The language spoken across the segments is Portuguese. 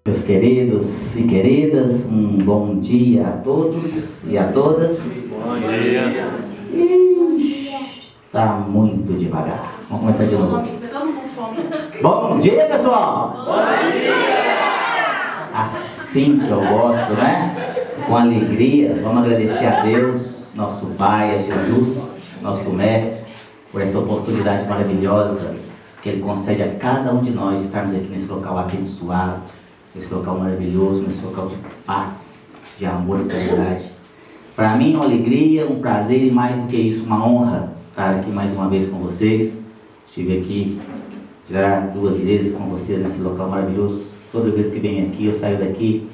Meus queridos e queridas, um bom dia a todos e a todas. Bom dia. Está muito devagar. Vamos começar de novo. Bom dia, pessoal! Bom dia. Assim que eu gosto, né? Com alegria, vamos agradecer a Deus, nosso Pai, a Jesus, nosso Mestre, por essa oportunidade maravilhosa que Ele concede a cada um de nós de estarmos aqui nesse local abençoado, nesse local maravilhoso, nesse local de paz, de amor e caridade. Para mim é uma alegria, um prazer e mais do que isso, uma honra estar aqui mais uma vez com vocês. Estive aqui já 2 vezes com vocês nesse local maravilhoso. Toda vez que venho aqui, eu saio daqui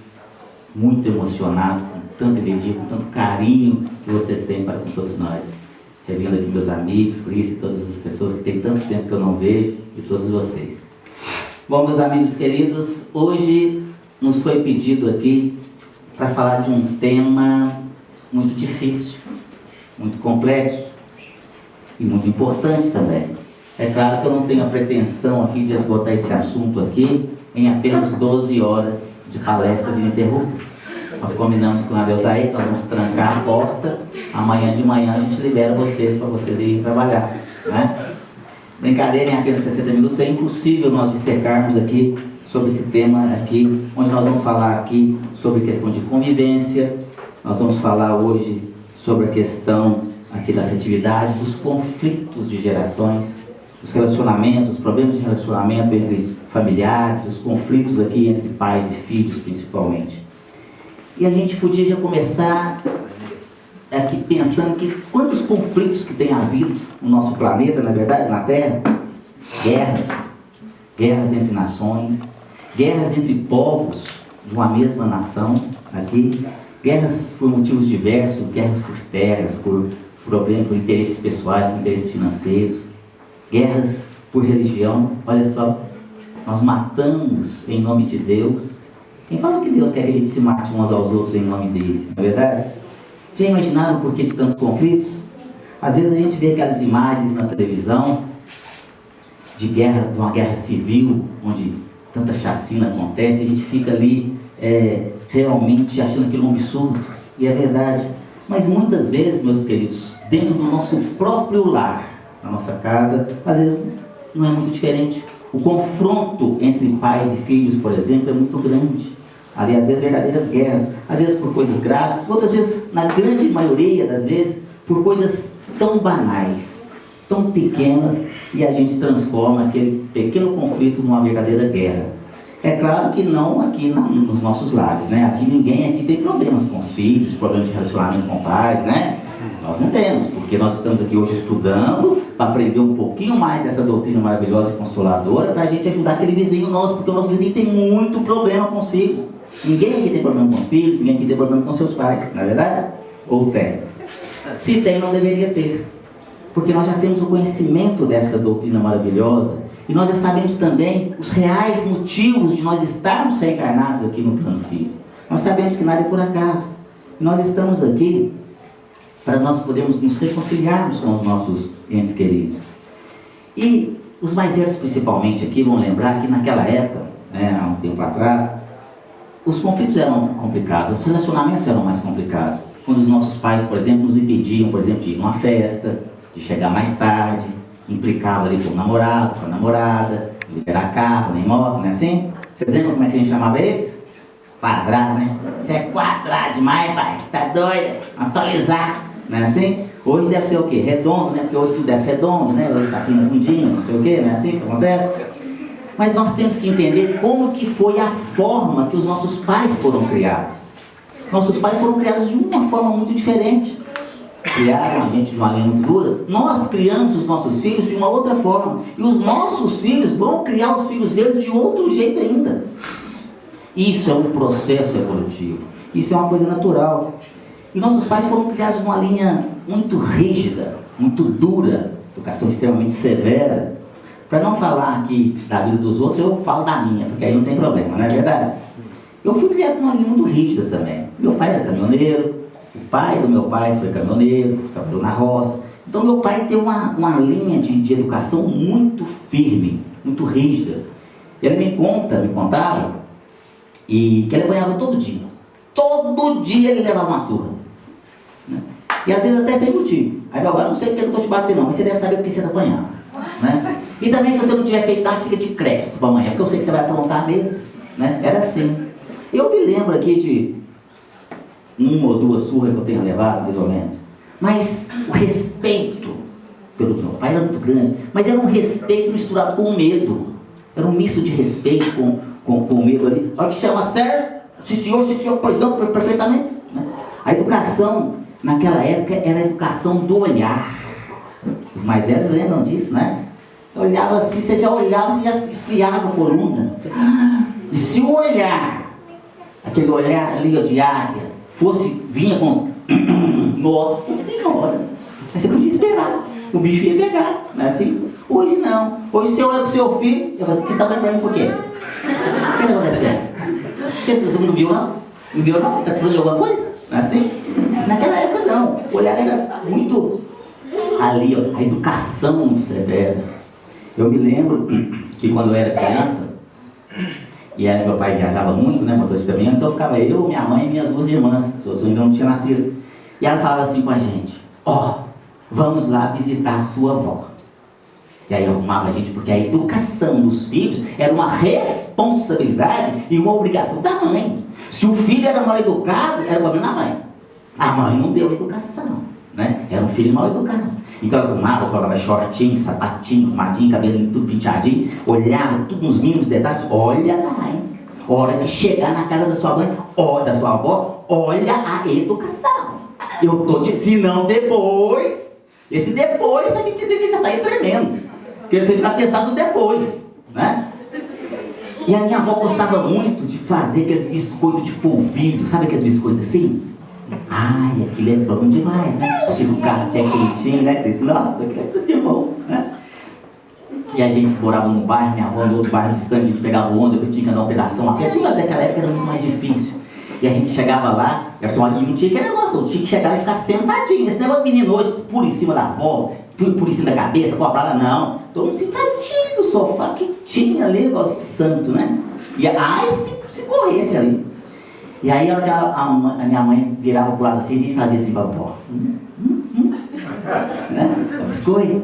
muito emocionado, com tanta energia, com tanto carinho que vocês têm para com todos nós. Revendo aqui meus amigos, Cris e todas as pessoas que tem tanto tempo que eu não vejo, e todos vocês. Bom, meus amigos queridos, hoje nos foi pedido aqui para falar de um tema muito difícil, muito complexo e muito importante também. É claro que eu não tenho a pretensão aqui de esgotar esse assunto aqui em apenas 12 horas de palestras ininterruptas. Nós combinamos com a Deus aí que nós vamos trancar a porta, amanhã de manhã a gente libera vocês para vocês irem trabalhar, né? Brincadeira, em apenas 60 minutos é impossível nós dissecarmos aqui sobre esse tema aqui, onde nós vamos falar aqui sobre questão de convivência, nós vamos falar hoje sobre a questão aqui da afetividade, dos conflitos de gerações, os relacionamentos, os problemas de relacionamento entre familiares, os conflitos aqui entre pais e filhos principalmente. E a gente podia já começar aqui pensando que quantos conflitos que tem havido no nosso planeta, na verdade, na Terra. Guerras entre nações, guerras entre povos de uma mesma nação aqui, guerras por motivos diversos, guerras por terras, por problemas, por interesses pessoais, por interesses financeiros, guerras por religião. Olha só, nós matamos em nome de Deus. Quem fala que Deus quer que a gente se mate uns aos outros em nome dele, não é verdade? Já imaginaram o porquê de tantos conflitos? Às vezes a gente vê aquelas imagens na televisão de uma guerra civil, onde tanta chacina acontece, e a gente fica ali realmente achando aquilo um absurdo, e é verdade. Mas muitas vezes, meus queridos, dentro do nosso próprio lar, na nossa casa, às vezes não é muito diferente. O confronto entre pais e filhos, por exemplo, é muito grande. Ali, às vezes, verdadeiras guerras, às vezes por coisas graves, outras vezes, na grande maioria das vezes, por coisas tão banais, tão pequenas, e a gente transforma aquele pequeno conflito numa verdadeira guerra. É claro que não aqui nos nossos lares, né? Aqui ninguém aqui tem problemas com os filhos, problemas de relacionamento com pais, né? Nós não temos, porque nós estamos aqui hoje estudando para aprender um pouquinho mais dessa doutrina maravilhosa e consoladora, para a gente ajudar aquele vizinho nosso, porque o nosso vizinho tem muito problema com os filhos. Ninguém aqui tem problema com os filhos, ninguém aqui tem problema com seus pais, não é verdade? Ou tem? Se tem, não deveria ter. Porque nós já temos o conhecimento dessa doutrina maravilhosa e nós já sabemos também os reais motivos de nós estarmos reencarnados aqui no plano físico. Nós sabemos que nada é por acaso. E nós estamos aqui para nós podermos nos reconciliarmos com os nossos entes queridos. E os mais velhos principalmente aqui vão lembrar que naquela época, há um tempo atrás, os conflitos eram complicados, os relacionamentos eram mais complicados. Quando os nossos pais, por exemplo, nos impediam, por exemplo, de ir numa festa, de chegar mais tarde, implicava ali com o namorado, com a namorada, liberar carro, nem moto, não é assim? Vocês lembram como é que a gente chamava eles? Quadrado, né? Você é quadrado demais, pai, tá doido? Atualizar, não é assim? Hoje deve ser o quê? Redondo, né? Porque hoje tudo desce redondo, né? Hoje tá aqui na bundinha, não sei o quê, não é assim que acontece? Mas nós temos que entender como que foi a forma que os nossos pais foram criados. Nossos pais foram criados de uma forma muito diferente. Criaram a gente de uma linha muito dura. Nós criamos os nossos filhos de uma outra forma. E os nossos filhos vão criar os filhos deles de outro jeito ainda. Isso é um processo evolutivo. Isso é uma coisa natural. E nossos pais foram criados de uma linha muito rígida, muito dura, educação extremamente severa. Para não falar aqui da vida dos outros, eu falo da minha, porque aí não tem problema, não é verdade? Eu fui criado numa linha muito rígida também. Meu pai era caminhoneiro, o pai do meu pai foi caminhoneiro, trabalhou na roça. Então meu pai teve uma linha de educação muito firme, muito rígida. Ele me contava, e que ele apanhava todo dia. Todo dia ele levava uma surra. Né? E às vezes até sem motivo. Aí meu pai, não sei porque eu não estou te batendo não, mas você deve saber porque você está apanhando. Né? E também se você não tiver feito nada, fica de crédito para amanhã, porque eu sei que você vai aprontar mesmo. Né? Era assim. Eu me lembro aqui de 1 ou 2 surras que eu tenho levado, mais ou menos. Mas o respeito pelo meu pai era muito grande, mas era um respeito misturado com medo. Era um misto de respeito com medo ali. A hora que chama sério, se senhor, pois não, perfeitamente. Né? A educação, naquela época, era a educação do olhar. Os mais velhos lembram disso, né? Eu olhava assim, você já olhava, você já esfriava a coluna. E se o olhar, aquele olhar ali de águia, vinha com... Nossa Senhora! Aí você podia esperar, o bicho ia pegar, não é assim? Hoje não. Hoje você olha para o seu filho, eu falo assim, o que você está olhando por quê? O que está acontecendo? Você não viu não? Não viu não? Está precisando de alguma coisa? Não é assim? Naquela época não. O olhar era muito ali, ó, a educação muito severa. Eu me lembro que quando eu era criança, e aí meu pai viajava muito, né, motorista de caminhão, então ficava eu, minha mãe e minhas 2 irmãs, eu ainda não tinha nascido. E ela falava assim com a gente, vamos lá visitar a sua avó. E aí arrumava a gente, porque a educação dos filhos era uma responsabilidade e uma obrigação da mãe. Se o filho era mal educado, era o problema da mãe. A mãe não deu educação, né? Era um filho mal educado. Então ela arrumava, colocava shortinho, sapatinho, arrumadinho, cabelinho tudo penteadinho, olhava tudo nos mínimos detalhes. Olha lá, hein? Hora que chegar na casa da sua mãe, ou da sua avó, olha a educação. Eu tô dizendo, se não depois, esse depois a gente já sair tremendo. Porque você fica pensando depois, né? E a minha avó gostava muito de fazer aqueles biscoitos de polvilho, sabe aqueles biscoitos assim? Ai, aquilo é bom demais, né? Aquele café quentinho, né? Nossa, aquilo é tudo de bom, né? E a gente morava num bairro, minha avó no outro bairro distante, a gente pegava o ônibus, depois tinha que andar um pedação a pé, tudo naquela época era muito mais difícil. E a gente chegava lá, e não tinha aquele negócio, não, tinha que chegar lá e ficar sentadinho. Esse negócio de menino hoje, por em cima da avó, por em cima da cabeça, com a praia, não. Todo mundo sentadinho no sofá que tinha ali, negócio de santo, né? E se corresse ali. E aí a hora que a minha mãe virava pro lado assim, a gente fazia assim pra vó. Né? Biscoito.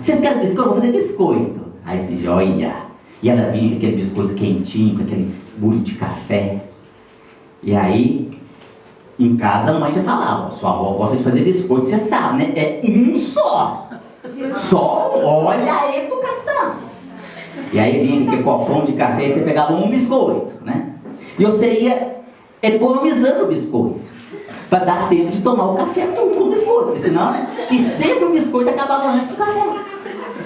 Vocês querem biscoito? Eu vou fazer biscoito. Aí a gente, olha. E ela vinha com aquele biscoito quentinho, com aquele bule de café. E aí, em casa a mãe já falava, sua avó gosta de fazer biscoito, você sabe, né? É um só. Só olha a educação. E aí vinha aquele copão de café e você pegava um biscoito, né? E você ia economizando o biscoito, para dar tempo de tomar o café tudo com o biscoito, porque senão, né? E sempre o biscoito acabava antes do café.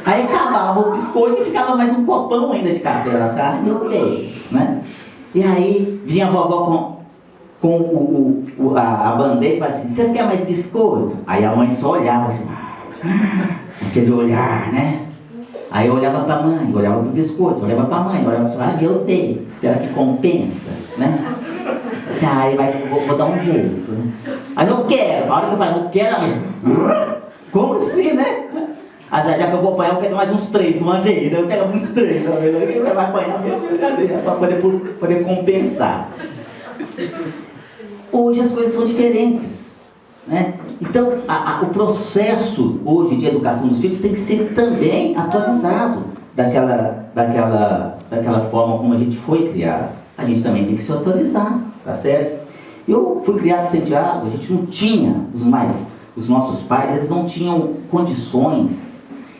Aí acabava o biscoito e ficava mais um copão ainda de café. Ela falava, ai meu Deus, né? E aí vinha a vovó com a bandeja e falava assim, vocês querem mais biscoito? Aí a mãe só olhava assim, aquele olhar, né? Aí eu olhava para a mãe, olhava para o biscoito, olhava para a mãe, olhava para a mãe, meu Deus, será que compensa, né? Aí vou dar um jeito, né? Aí eu quero, a hora que eu falo, eu quero, como assim, né? Já que eu vou apanhar, eu pego mais uns 3 de uma vez, eu pego uns 3 de uma vez, vai apanhar mesmo, para poder compensar. Hoje as coisas são diferentes, né? Então, o processo hoje de educação dos filhos tem que ser também atualizado daquela forma como a gente foi criado. A gente também tem que se atualizar, tá certo? Eu fui criado em Santiago, a gente não tinha, os nossos pais, eles não tinham condições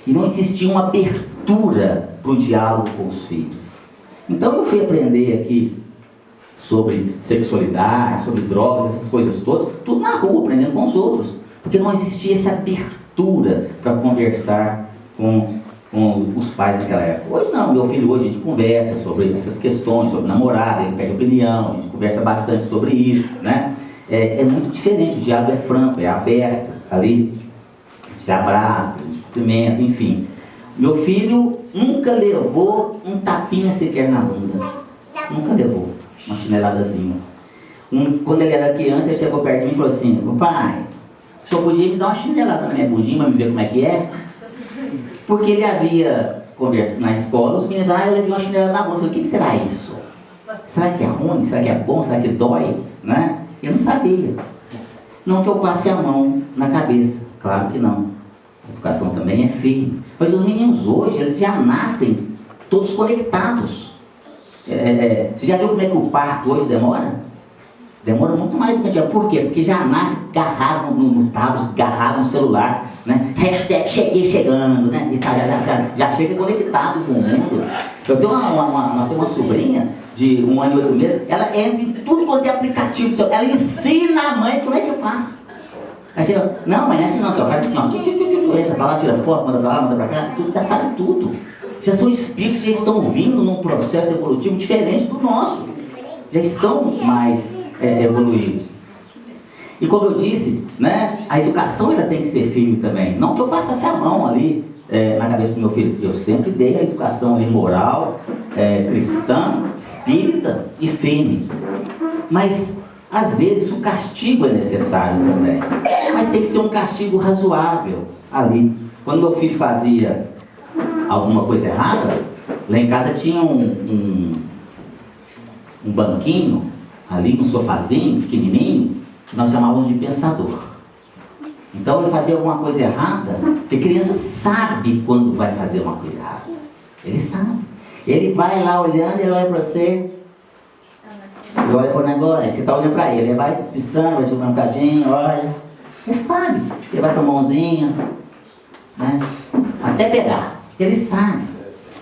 e não existia uma abertura para o diálogo com os filhos. Então eu fui aprender aqui sobre sexualidade, sobre drogas, essas coisas todas, tudo na rua, aprendendo com os outros, porque não existia essa abertura para conversar com os pais daquela época. Hoje não, meu filho hoje a gente conversa sobre essas questões, sobre namorada, ele pede opinião, a gente conversa bastante sobre isso, né? É muito diferente, o diálogo é franco, é aberto, ali, a gente se abraça, a gente cumprimenta, enfim. Meu filho nunca levou um tapinha sequer na bunda, nunca levou uma chineladazinha. Quando ele era criança, ele chegou perto de mim e falou assim, pai, o senhor podia me dar uma chinelada na minha bundinha para me ver como é que é? Porque ele havia conversado na escola, os meninos, eu levei uma chinelada na bunda. Eu falei, o que será isso? Será que é ruim? Será que é bom? Será que dói? Né? Eu não sabia. Não que eu passe a mão na cabeça, claro que não. A educação também é firme. Mas os meninos hoje, eles já nascem todos conectados. Você já viu como é que o parto hoje demora? Demora muito mais do que a gente. Por quê? Porque já nasce agarrado no tablet, agarrado no celular, né? Hashtag cheguei chegando, né? E tá, já chega conectado com o mundo. Eu tenho nós temos uma sobrinha de 1 ano e 8 meses, ela entra em tudo quanto é aplicativo do celular. Ela ensina a mãe como é que faz. Aí chega, não, mãe, não é assim não, que ela faz assim, ó, entra pra lá, tira foto, manda pra lá, manda pra cá, tudo, já sabe tudo. Já são espíritos que já estão vindo num processo evolutivo diferente do nosso. Já estão mais evoluídos. E como eu disse, né, a educação ainda tem que ser firme também. Não que eu passasse a mão ali na cabeça do meu filho. Eu sempre dei a educação ali moral, cristã, espírita e firme. Mas às vezes o castigo é necessário também. Mas tem que ser um castigo razoável ali. Quando meu filho fazia alguma coisa errada, lá em casa tinha um banquinho, ali um sofazinho pequenininho, que nós chamávamos de pensador. Então ele fazia alguma coisa errada, porque criança sabe quando vai fazer uma coisa errada. Ele sabe. Ele vai lá olhando, ele olha para você, ele olha para o negócio, aí você está olhando para ele vai despistando, vai te um bocadinho, olha. Ele sabe. Ele vai com a mãozinha, né? Até pegar. Ele sabe.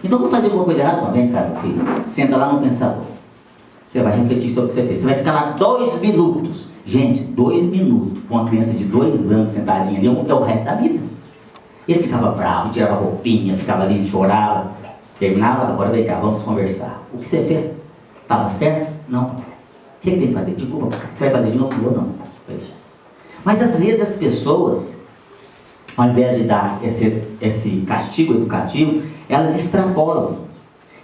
Então, quando fazer alguma coisa errada, só vem cá, meu filho, senta lá no pensador. Você vai refletir sobre o que você fez. Você vai ficar lá 2 minutos. Gente, 2 minutos com uma criança de 2 anos sentadinha ali, é o resto da vida. Ele ficava bravo, tirava a roupinha, ficava ali, chorava. Terminava, agora vem cá, vamos conversar. O que você fez estava certo? Não. O que tem que fazer? Desculpa, você vai fazer de novo? Não. Pois é. Mas às vezes as pessoas, ao invés de dar esse castigo educativo, elas extrapolam.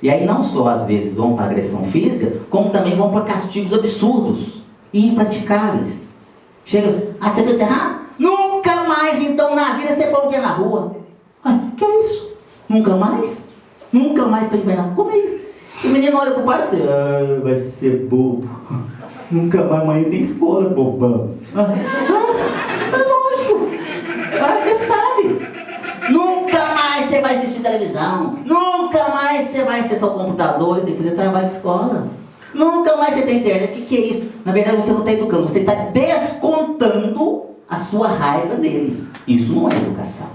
E aí não só às vezes vão para agressão física, como também vão para castigos absurdos e impraticáveis. Chega assim, você fez errado? Nunca mais então na vida você põe o pé na rua. Que é isso? Nunca mais? Nunca mais põe o pé na rua? Como é isso? E o menino olha para o pai e diz, vai ser bobo. Nunca mais amanhã tem escola, bobão. É lógico. Ele sabe. Nunca mais você vai assistir televisão. Nunca mais você vai ser seu computador e tem que fazer trabalho de escola. Nunca mais você tem internet. O que é isso? Na verdade você não está educando, você está descontando a sua raiva dele. Isso não é educação.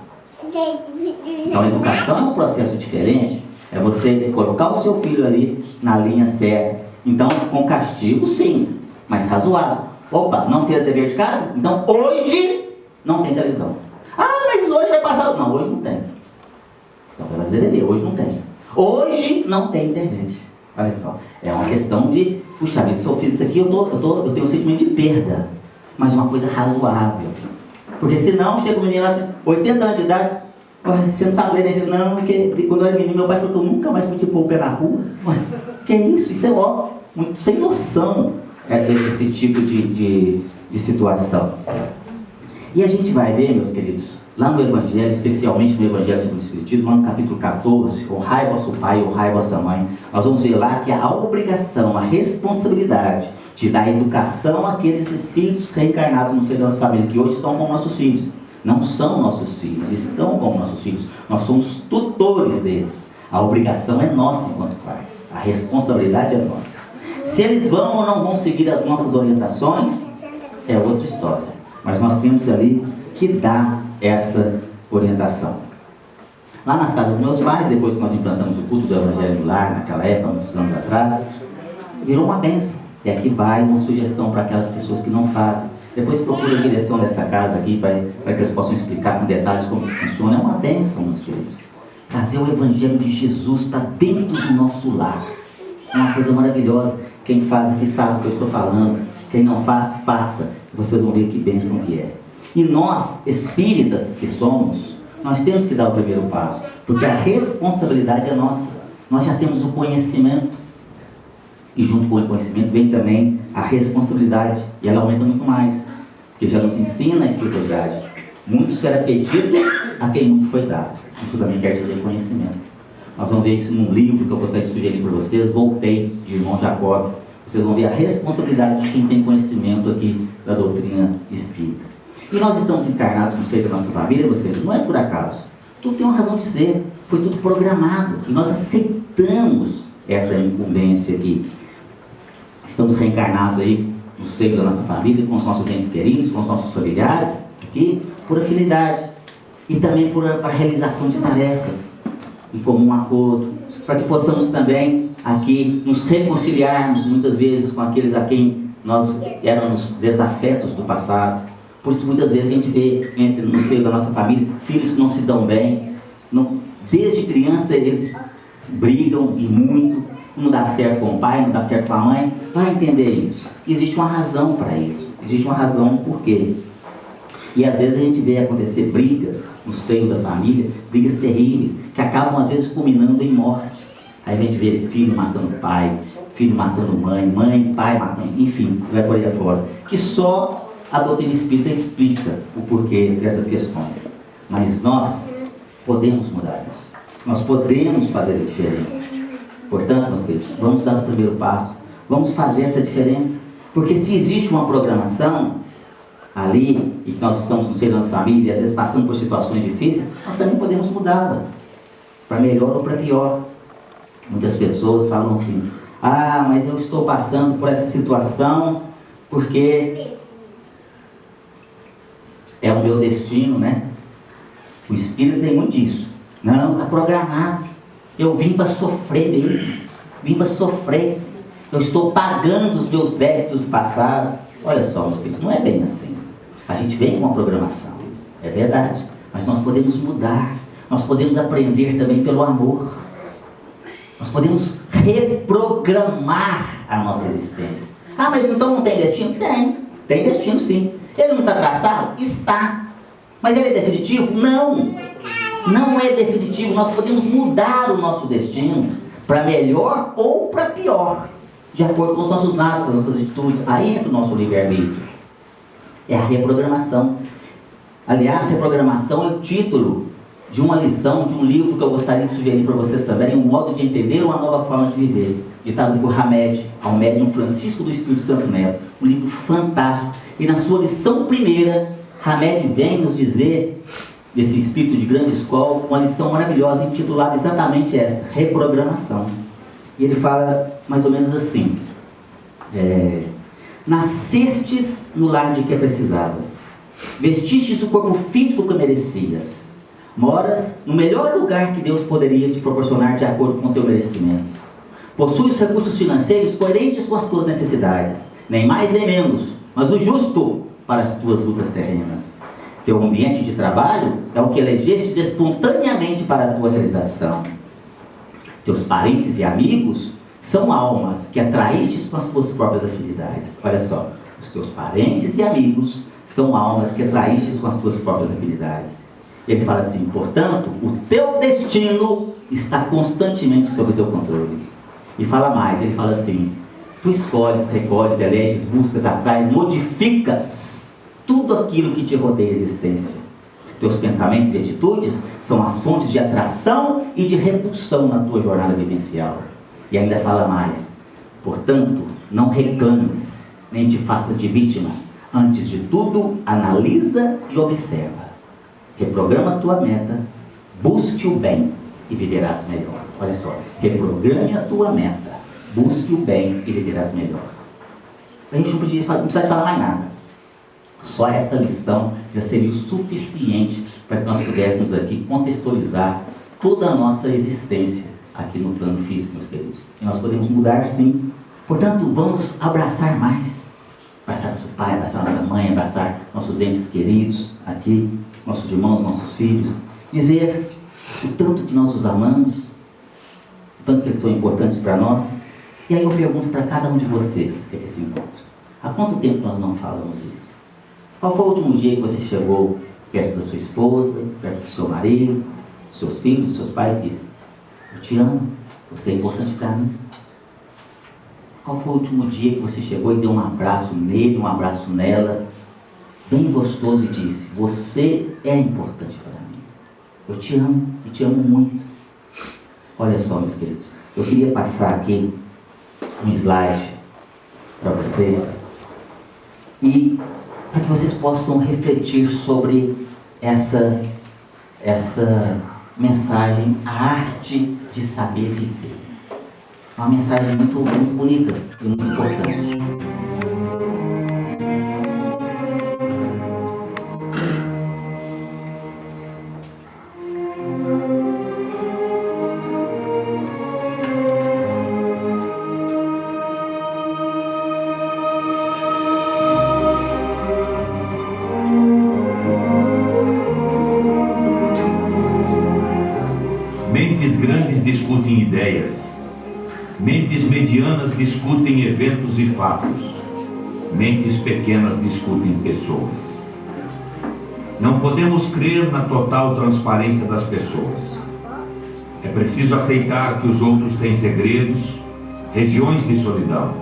Então a educação é um processo diferente. É você colocar o seu filho ali na linha certa. Então com castigo sim, mas razoável. Opa, não fez dever de casa? Então hoje não tem televisão. Mas hoje vai passar. Não, hoje não tem. Então vai fazer dever, hoje não tem. Hoje não tem internet. Olha só, é uma questão de, puxa vida, se eu fiz isso aqui, eu tenho um sentimento de perda. Mas uma coisa razoável. Porque senão chega o menino lá, 80 anos de idade, você não sabe ler nem dizer, não, porque quando eu era menino, meu pai falou que eu nunca mais podia pôr o pé na rua. Que é isso? Isso é muito sem noção esse tipo de situação. E a gente vai ver, meus queridos, lá no Evangelho, especialmente no Evangelho segundo o Espiritismo, lá no capítulo 14, honrai vosso pai e honrai vossa mãe, nós vamos ver lá que a obrigação, a responsabilidade de dar educação àqueles espíritos reencarnados no seio da nossa família, que hoje estão como nossos filhos. Não são nossos filhos, estão como nossos filhos. Nós somos tutores deles. A obrigação é nossa enquanto pais. A responsabilidade é nossa. Se eles vão ou não vão seguir as nossas orientações, é outra história. Mas nós temos ali que dar essa orientação. Lá nas casas dos meus pais, depois que nós implantamos o culto do Evangelho no lar, naquela época, muitos anos atrás, virou uma bênção. E aqui vai uma sugestão para aquelas pessoas que não fazem. Depois procura a direção dessa casa aqui para que eles possam explicar com detalhes como funciona. É uma bênção, meus queridos. Trazer o Evangelho de Jesus para dentro do nosso lar. É uma coisa maravilhosa. Quem faz aqui sabe o que eu estou falando. Quem não faz, faça. Vocês vão ver que bênção que é. E nós, espíritas que somos, nós temos que dar o primeiro passo. Porque a responsabilidade é nossa. Nós já temos o conhecimento. E junto com o conhecimento vem também a responsabilidade. E ela aumenta muito mais. Porque já nos ensina a espiritualidade. Muito será pedido a quem muito foi dado. Isso também quer dizer conhecimento. Nós vamos ver isso num livro que eu gostaria de sugerir para vocês, Voltei, de irmão Jacob. Vocês vão ver a responsabilidade de quem tem conhecimento aqui da doutrina espírita. E nós estamos encarnados no seio da nossa família, meus queridos, não é por acaso. Tudo tem uma razão de ser, foi tudo programado. E nós aceitamos essa incumbência aqui. Estamos reencarnados aí no seio da nossa família, com os nossos entes queridos, com os nossos familiares, aqui, por afinidade. E também para a realização de tarefas, em comum acordo, para que possamos também aqui nos reconciliarmos muitas vezes com aqueles a quem nós éramos desafetos do passado. Por isso muitas vezes a gente vê no seio da nossa família filhos que não se dão bem, desde criança eles brigam e muito, não dá certo com o pai, não dá certo com a mãe. Vai entender isso. Existe uma razão para isso, existe uma razão por quê. E às vezes a gente vê acontecer brigas no seio da família, brigas terríveis, que acabam às vezes culminando em morte. Aí a gente vê filho matando pai, filho matando mãe, mãe, pai matando, enfim, vai por aí afora. Que só a doutrina espírita explica o porquê dessas questões. Mas nós podemos mudar isso. Nós podemos fazer a diferença. Portanto, meus queridos, vamos dar o primeiro passo. Vamos fazer essa diferença. Porque se existe uma programação ali, e que nós estamos no seio da nossa família, e às vezes passando por situações difíceis, nós também podemos mudá-la, para melhor ou para pior. Muitas pessoas falam assim, mas eu estou passando por essa situação, porque é o meu destino, né? O espírito tem muito disso. Não, está programado. Eu vim para sofrer mesmo, vim para sofrer. Eu estou pagando os meus débitos do passado. Olha só, meus filhos, não é bem assim. A gente vem com uma programação, é verdade, mas nós podemos mudar, nós podemos aprender também pelo amor, nós podemos reprogramar a nossa existência. Mas então não tem destino? Tem destino sim. Ele não está traçado? Está. Mas ele é definitivo? Não é definitivo. Nós podemos mudar o nosso destino para melhor ou para pior, de acordo com os nossos atos, as nossas atitudes. Aí entra o nosso livre-arbítrio. É a reprogramação. Aliás, reprogramação é o título de uma lição, de um livro que eu gostaria de sugerir para vocês também, Um Modo de Entender uma Nova Forma de Viver, ditado por Hamed, ao médium Francisco do Espírito Santo Neto. Um livro fantástico. E na sua lição primeira, Hamed vem nos dizer, desse espírito de grande escola, uma lição maravilhosa, intitulada exatamente esta, reprogramação. E ele fala mais ou menos assim: nascestes no lar de que precisavas, vestistes o corpo físico que merecias, moras no melhor lugar que Deus poderia te proporcionar de acordo com o teu merecimento, possuis os recursos financeiros coerentes com as tuas necessidades, nem mais nem menos, mas o justo para as tuas lutas terrenas. Teu ambiente de trabalho é o que elegestes espontaneamente para a tua realização. Teus parentes e amigos são almas que atraístes com as tuas próprias afinidades. Olha só, os teus parentes e amigos são almas que atraístes com as tuas próprias afinidades. Ele fala assim, portanto, o teu destino está constantemente sob o teu controle. E fala mais, ele fala assim, tu escolhes, recolhes, eleges, buscas, atrais, modificas tudo aquilo que te rodeia a existência. Teus pensamentos e atitudes são as fontes de atração e de repulsão na tua jornada vivencial. E ainda fala mais, portanto, não reclames, nem te faças de vítima. Antes de tudo, analisa e observa. Reprograma a tua meta, busque o bem e viverás melhor. Olha só, reprograme a tua meta, busque o bem e viverás melhor. A gente não precisa de falar mais nada. Só essa lição já seria o suficiente para que nós pudéssemos aqui contextualizar toda a nossa existência aqui no plano físico, meus queridos. E nós podemos mudar sim. Portanto, vamos abraçar mais. Abraçar nosso pai, abraçar nossa mãe, abraçar nossos entes queridos aqui, nossos irmãos, nossos filhos. Dizer o tanto que nós os amamos, o tanto que eles são importantes para nós. E aí eu pergunto para cada um de vocês que aqui se encontra. Há quanto tempo nós não falamos isso? Qual foi o último dia que você chegou perto da sua esposa, perto do seu marido, dos seus filhos, dos seus pais e disse: eu te amo, você é importante para mim? Qual foi o último dia que você chegou e deu um abraço nele, um abraço nela, bem gostoso e disse: você é importante para mim, eu te amo e te amo muito? Olha só, meus queridos, eu queria passar aqui um slide para vocês e para que vocês possam refletir sobre essa mensagem, a arte de saber viver. Uma mensagem muito bonita e muito importante. Mentes grandes discutem ideias. Mentes medianas discutem eventos e fatos. Mentes pequenas discutem pessoas. Não podemos crer na total transparência das pessoas. É preciso aceitar que os outros têm segredos, regiões de solidão.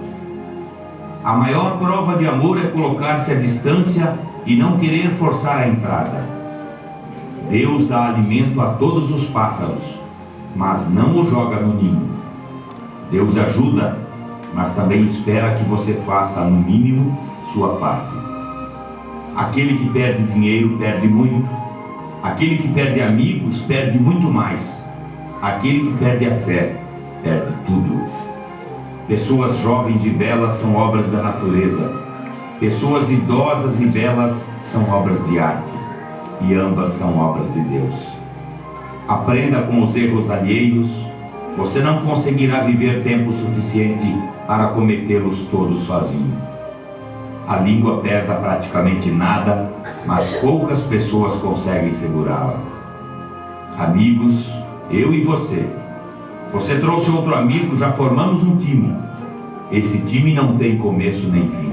A maior prova de amor é colocar-se à distância e não querer forçar a entrada. Deus dá alimento a todos os pássaros, mas não o joga no ninho. Deus ajuda, mas também espera que você faça, no mínimo, sua parte. Aquele que perde dinheiro perde muito. Aquele que perde amigos perde muito mais. Aquele que perde a fé perde tudo. Pessoas jovens e belas são obras da natureza. Pessoas idosas e belas são obras de arte. E ambas são obras de Deus. Aprenda com os erros alheios. Você não conseguirá viver tempo suficiente para cometê-los todos sozinho. A língua pesa praticamente nada, mas poucas pessoas conseguem segurá-la. Amigos, eu e você. Você trouxe outro amigo, já formamos um time. Esse time não tem começo nem fim.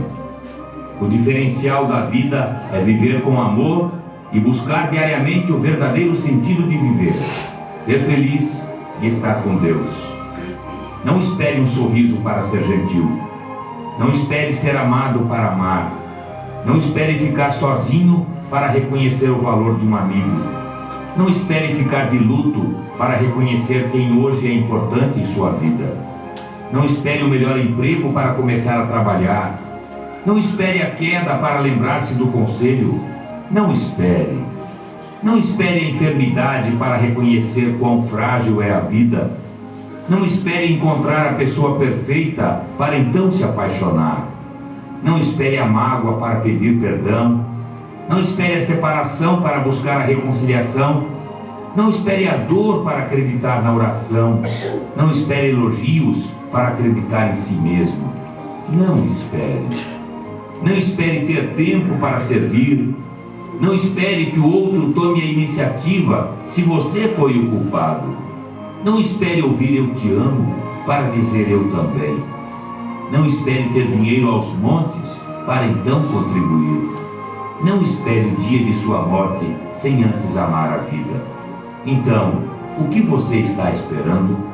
O diferencial da vida é viver com amor e buscar diariamente o verdadeiro sentido de viver. Ser feliz e estar com Deus. Não espere um sorriso para ser gentil. Não espere ser amado para amar. Não espere ficar sozinho para reconhecer o valor de um amigo. Não espere ficar de luto para reconhecer quem hoje é importante em sua vida. Não espere o melhor emprego para começar a trabalhar. Não espere a queda para lembrar-se do conselho. Não espere. Não espere a enfermidade para reconhecer quão frágil é a vida. Não espere encontrar a pessoa perfeita para então se apaixonar. Não espere a mágoa para pedir perdão. Não espere a separação para buscar a reconciliação. Não espere a dor para acreditar na oração. Não espere elogios para acreditar em si mesmo. Não espere. Não espere ter tempo para servir. Não espere que o outro tome a iniciativa se você foi o culpado. Não espere ouvir "eu te amo" para dizer "eu também". Não espere ter dinheiro aos montes para então contribuir. Não espere o dia de sua morte sem antes amar a vida. Então, o que você está esperando?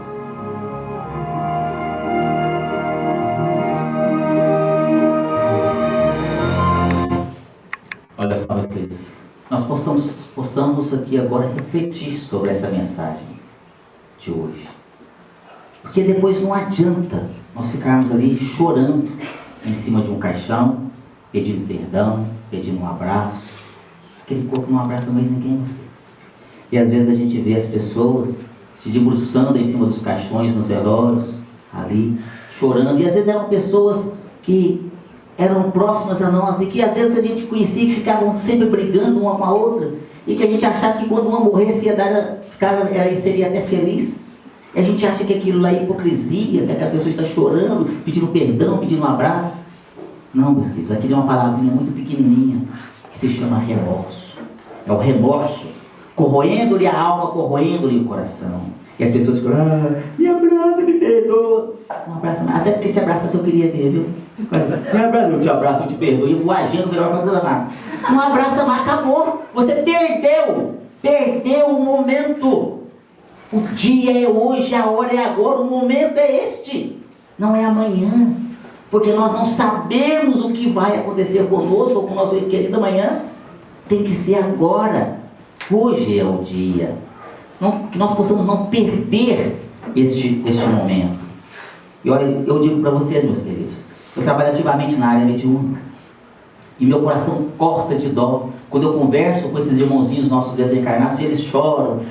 Olha só, meus queridos, nós possamos aqui agora refletir sobre essa mensagem de hoje. Porque depois não adianta nós ficarmos ali chorando em cima de um caixão, pedindo perdão, pedindo um abraço. Aquele corpo não abraça mais ninguém, meus queridos. E às vezes a gente vê as pessoas se debruçando em cima dos caixões, nos velórios, ali, chorando. E às vezes eram pessoas que eram próximas a nós e que às vezes a gente conhecia, que ficavam sempre brigando uma com a outra, e que a gente achava que quando uma morresse seria até feliz. E a gente acha que aquilo lá é hipocrisia, que aquela pessoa está chorando, pedindo perdão, pedindo um abraço. Não, meus queridos, aquilo é uma palavrinha muito pequenininha, que se chama remorso. É o remorso, corroendo-lhe a alma, corroendo-lhe o coração. E as pessoas ficam, me abraça, me perdoa. Não abraça mais, até porque se abraçasse eu queria ver, viu? Me abraça, eu te abraço, eu te perdoo. E eu vou agindo melhor para toda parte. Não abraça mais, acabou. Você perdeu o momento. O dia é hoje, a hora é agora, o momento é este. Não é amanhã. Porque nós não sabemos o que vai acontecer conosco ou com o nosso querido amanhã. Tem que ser agora. Hoje é o dia. Que nós possamos não perder este momento. E olha, eu digo para vocês, meus queridos, eu trabalho ativamente na área mediúnica, e meu coração corta de dó quando eu converso com esses irmãozinhos nossos desencarnados, e eles choram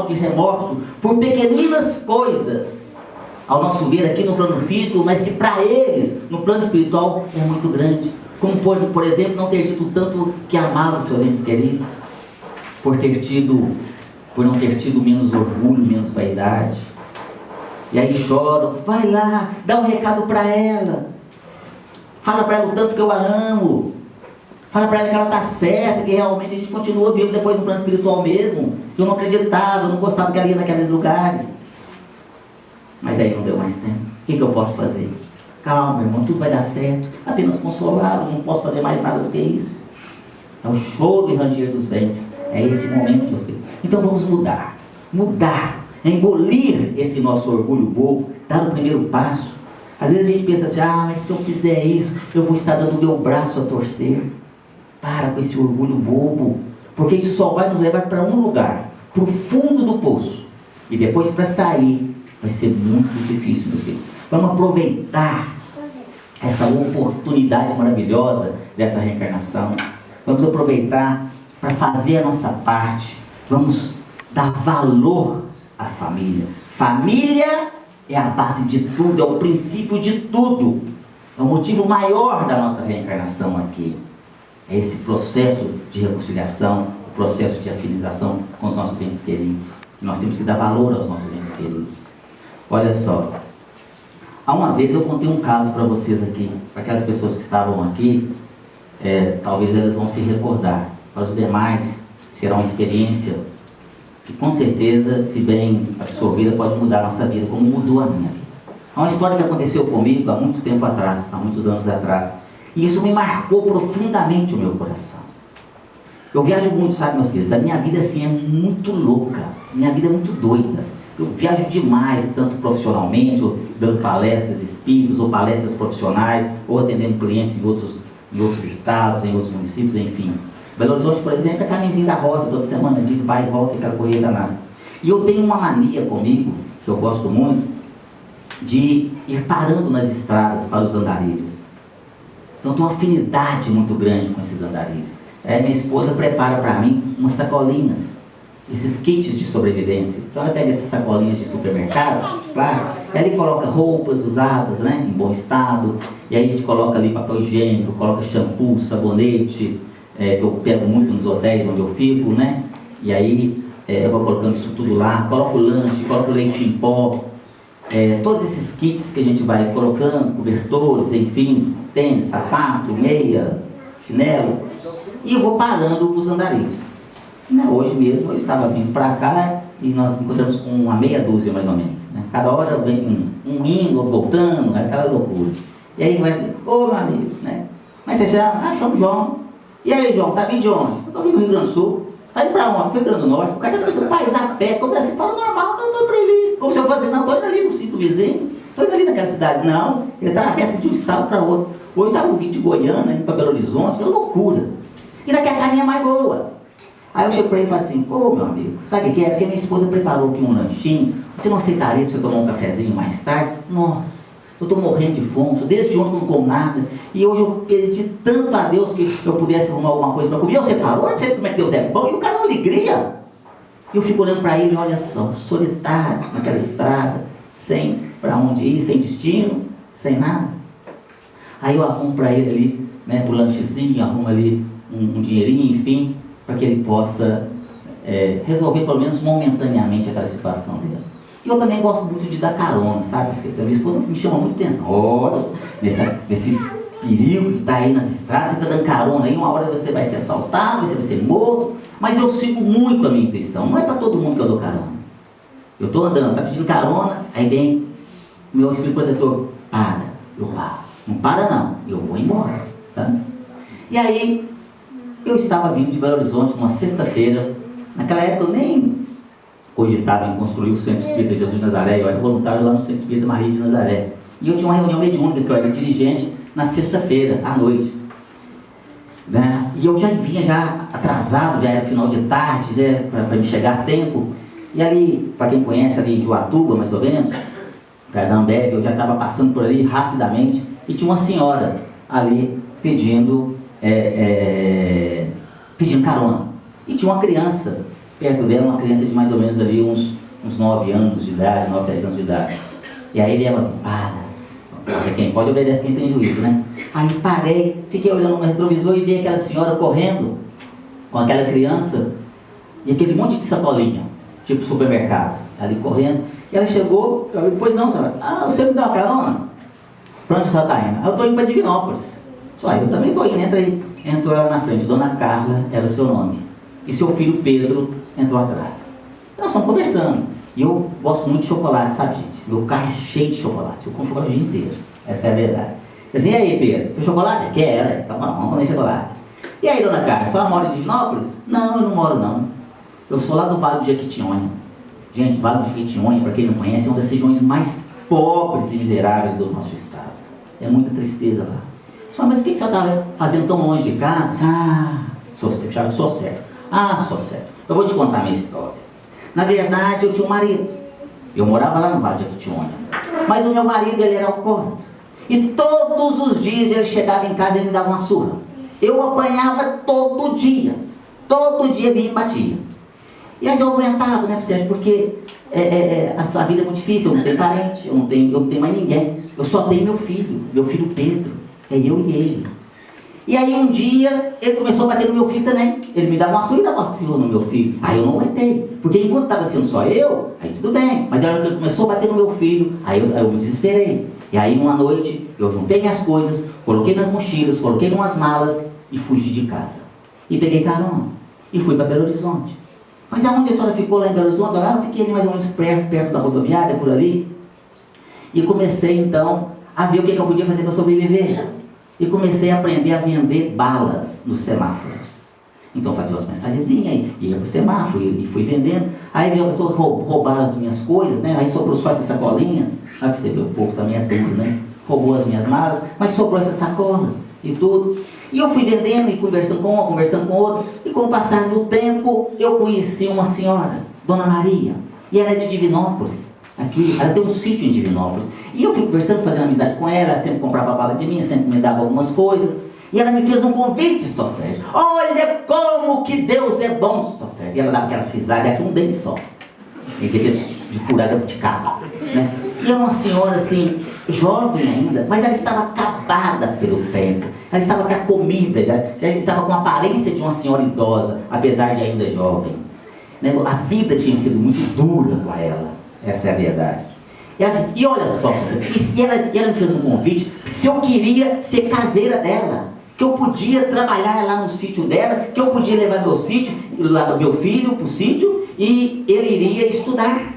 de remorso por pequeninas coisas, ao nosso ver aqui no plano físico, mas que para eles, no plano espiritual, é muito grande. Como por exemplo, não ter tido tanto que amavam seus entes queridos, por não ter tido menos orgulho, menos vaidade. E aí choram, vai lá, dá um recado para ela, fala para ela o tanto que eu a amo, fala para ela que ela está certa, que realmente a gente continua vivo depois no plano espiritual mesmo. Eu não acreditava, eu não gostava que ela ia naqueles lugares. Mas aí não deu mais tempo. O que eu posso fazer? Calma, irmão, tudo vai dar certo. Apenas consolá-lo, não posso fazer mais nada do que isso. É o choro e ranger dos dentes. É esse momento, meus queridos. Então vamos mudar, engolir esse nosso orgulho bobo, dar o primeiro passo. Às vezes a gente pensa assim, mas se eu fizer isso, eu vou estar dando o meu braço a torcer. Para com esse orgulho bobo, porque isso só vai nos levar para um lugar, para o fundo do poço. E depois para sair, vai ser muito difícil, meus queridos. Vamos aproveitar essa oportunidade maravilhosa dessa reencarnação. Vamos aproveitar para fazer a nossa parte. Vamos dar valor à família. Família é a base de tudo, é o princípio de tudo. É o motivo maior da nossa reencarnação aqui. É esse processo de reconciliação, o processo de afinização com os nossos entes queridos. E nós temos que dar valor aos nossos entes queridos. Olha só, há uma vez eu contei um caso para vocês aqui, para aquelas pessoas que estavam aqui, talvez elas vão se recordar. Para os demais, será uma experiência que com certeza, se bem absorvida, pode mudar a nossa vida, como mudou a minha vida. É uma história que aconteceu comigo há muito tempo atrás, há muitos anos atrás. E isso me marcou profundamente o meu coração. Eu viajo muito, sabe, meus queridos? A minha vida, assim, é muito louca. Minha vida é muito doida. Eu viajo demais, tanto profissionalmente, ou dando palestras espíritas, ou palestras profissionais, ou atendendo clientes em outros estados, em outros municípios, enfim. Belo Horizonte, por exemplo, é caminhozinho da roça, toda semana, de vai e volta, e aquela corrida danada. E eu tenho uma mania comigo, que eu gosto muito, de ir parando nas estradas para os andarilhos. Então eu tenho uma afinidade muito grande com esses andarilhos. Minha esposa prepara para mim umas sacolinhas, esses kits de sobrevivência. Então ela pega essas sacolinhas de supermercado, plástico, ela coloca roupas usadas, né, em bom estado, e aí a gente coloca ali papel higiênico, coloca shampoo, sabonete, que eu pego muito nos hotéis onde eu fico, né, e aí eu vou colocando isso tudo lá, coloco lanche, coloco leite em pó, todos esses kits que a gente vai colocando, cobertores, enfim, tênis, sapato, meia, chinelo, e eu vou parando os andarilhos. Hoje mesmo eu estava vindo para cá e nós encontramos com uma meia dúzia mais ou menos, né? Cada hora vem um indo, voltando, aquela loucura. E aí vai dizer, ô meu amigo, né? Mas você chama? Chamo João. E aí, João, tá vindo de onde? Eu tô vindo do Rio Grande do Sul. Tá indo pra onde? Pro Rio Grande do Norte. O cara tá começando a paisar a pé. Quando assim, fala normal, então eu tô pra ali. Como se eu fosse, não, tô indo ali no sítio vizinho. Tô indo ali naquela cidade. Não, ele tá na peça de um estado para outro. Hoje estava vindo de Goiânia, indo para Belo Horizonte, que é loucura. E naquela carinha mais boa. Aí eu chego para ele e falo assim, ô meu amigo, sabe o que é? Porque minha esposa preparou aqui um lanchinho, você não aceitaria para você tomar um cafezinho mais tarde? Nossa, eu estou morrendo de fome, desde ontem eu não como nada, e hoje eu pedi tanto a Deus que eu pudesse arrumar alguma coisa para comer. Você parou, não sei como é que Deus é bom, e o cara não alegria. E eu fico olhando para ele, olha só, solitário naquela estrada, sem para onde ir, sem destino, sem nada. Aí eu arrumo para ele ali, né, o lanchezinho, arrumo ali um dinheirinho, enfim, para que ele possa resolver pelo menos momentaneamente aquela situação dele. E eu também gosto muito de dar carona, sabe? A minha esposa me chama muita atenção. Olha, nesse perigo que está aí nas estradas, você está dando carona aí, uma hora você vai ser assaltado, você vai ser morto, mas eu sigo muito a minha intuição, não é para todo mundo que eu dou carona. Eu estou andando, está pedindo carona, aí vem o meu espírito protetor, para, eu paro. Não para não, eu vou embora, sabe? E aí, eu estava vindo de Belo Horizonte numa sexta-feira. Naquela época eu nem cogitava em construir o Centro Espírita Jesus de Nazaré. Eu era voluntário lá no Centro Espírita Maria de Nazaré. E eu tinha uma reunião mediúnica, que eu era dirigente, na sexta-feira, à noite. Né? E eu já vinha já atrasado, já era final de tarde, para me chegar a tempo. E ali, para quem conhece, ali em Joatuba, mais ou menos, perto da Ambev, eu já estava passando por ali rapidamente, e tinha uma senhora ali pedindo carona. E tinha uma criança perto dela, uma criança de mais ou menos ali uns 9 anos de idade, 9, 10 anos de idade. E aí ele assim, quem pode obedece quem tem juízo, né? Aí parei, fiquei olhando no retrovisor e vi aquela senhora correndo com aquela criança e aquele monte de sacolinha, tipo supermercado, ali correndo. E ela chegou, eu falei, pois não, senhora, você me dá uma carona? Pra onde você está indo? Eu estou indo para Divinópolis. Só, eu também estou indo, entra aí. Entrou ela na frente, Dona Carla era o seu nome. E seu filho Pedro entrou atrás. Nós estamos conversando. E eu gosto muito de chocolate, sabe, gente? Meu carro é cheio de chocolate. Eu como chocolate o dia inteiro. Essa é a verdade. Eu disse, e aí, Pedro? Quer chocolate? Quer? Então vamos comer chocolate. E aí, Dona Carla, a senhora mora em Divinópolis? Não, eu não moro não. Eu sou lá do Vale do Jequitinhonha. Gente, Vale do Jequitinhonha, para quem não conhece, é uma das regiões mais pobres e miseráveis do nosso estado. É muita tristeza lá. Só, mas o que você estava fazendo tão longe de casa? Sou certo. Sou certo. Eu vou te contar a minha história. Na verdade, eu tinha um marido. Eu morava lá no Vale de Jequitinhonha. Mas o meu marido, ele era alcoólatra. E todos os dias ele chegava em casa e me dava uma surra. Eu apanhava todo dia. Todo dia vinha e batia. E aí eu aguentava, né, Sérgio? Porque a vida é muito difícil. Eu não tenho parente, eu não tenho mais ninguém. Eu só tenho meu filho Pedro. É eu e ele. E aí um dia ele começou a bater no meu filho também. Ele me dava uma surra e dava uma surra no meu filho. Aí eu não aguentei. Porque enquanto estava sendo só eu, aí tudo bem. Mas aí ele começou a bater no meu filho, aí eu me desesperei. E aí uma noite eu juntei minhas coisas, coloquei nas mochilas, coloquei em umas malas e fugi de casa. E peguei carona. E fui para Belo Horizonte. Mas aonde a senhora ficou lá em Belo Horizonte? Lá eu fiquei ali mais ou menos perto da rodoviária, por ali. E comecei então a ver o que eu podia fazer para sobreviver. E comecei a aprender a vender balas nos semáforos. Então eu fazia umas mensagenzinhas, ia pro semáforo e fui vendendo. Aí veio a pessoa roubar as minhas coisas, né? Aí sobrou só essas sacolinhas. Aí você vê, o povo também é tudo, né? Roubou as minhas malas, mas sobrou essas sacolas e tudo. E eu fui vendendo e conversando com uma, conversando com outra. E com o passar do tempo, eu conheci uma senhora, Dona Maria. E ela é de Divinópolis. Aqui, ela tem um sítio em Divinópolis. E eu fui conversando, fazendo amizade com ela sempre comprava bala de mim, sempre me dava algumas coisas. E ela me fez um convite, Só Sérgio. Olha como que Deus é bom, Só Sérgio. E ela dava aquelas risadas, ela tinha um dente só. Ele tinha de furar jabuticaba, né? E é uma senhora assim, jovem ainda, mas ela estava acabada pelo tempo. Ela estava carcomida, já estava com a aparência de uma senhora idosa, apesar de ainda jovem, né? A vida tinha sido muito dura com ela, essa é a verdade. E ela disse, e olha só, e ela me fez um convite, se eu queria ser caseira dela, que eu podia trabalhar lá no sítio dela, que eu podia levar meu filho para o sítio e ele iria estudar.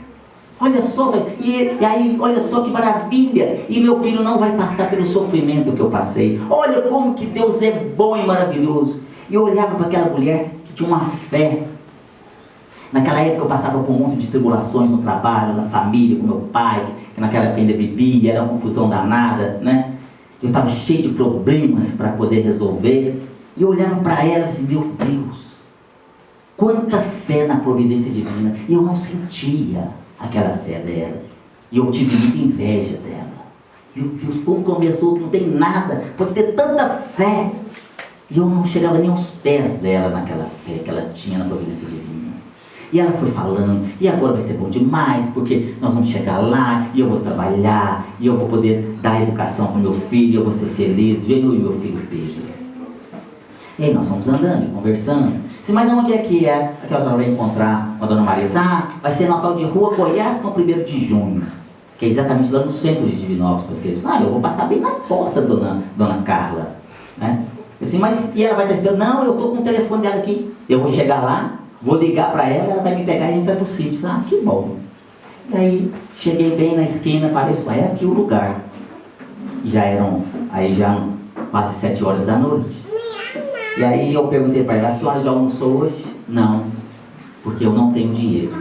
Olha só, e aí, olha só que maravilha, e meu filho não vai passar pelo sofrimento que eu passei. Olha como que Deus é bom e maravilhoso. E eu olhava para aquela mulher que tinha uma fé. Naquela época eu passava por um monte de tribulações no trabalho, na família, com meu pai, que naquela época ainda bebia, era uma confusão danada, né? Eu estava cheio de problemas para poder resolver. E eu olhava para ela e disse, meu Deus, quanta fé na providência divina. E eu não sentia aquela fé dela. E eu tive muita inveja dela. Meu Deus, como começou que não tem nada, pode ter tanta fé. E eu não chegava nem aos pés dela naquela fé que ela tinha na providência divina. E ela foi falando, e agora vai ser bom demais, porque nós vamos chegar lá, e eu vou trabalhar, e eu vou poder dar educação para o meu filho, e eu vou ser feliz, eu e meu filho Pedro. E aí nós fomos andando e conversando. Disse, mas onde é que a senhora vai encontrar com a Dona Maria? Vai ser na tal de Rua Goiás, com 1º de junho, que é exatamente lá no centro de Divinópolis. Eu vou passar bem na porta, Dona Carla, né? Eu disse, mas e ela vai estar esperando? Não, eu estou com o telefone dela aqui, eu vou chegar lá, vou ligar para ela vai me pegar e a gente vai para o sítio. Que bom. E aí, cheguei bem na esquina, parei, é aqui o lugar. E já eram, quase 7 horas da noite. E aí eu perguntei para ela, a senhora já almoçou hoje? Não, porque eu não tenho dinheiro.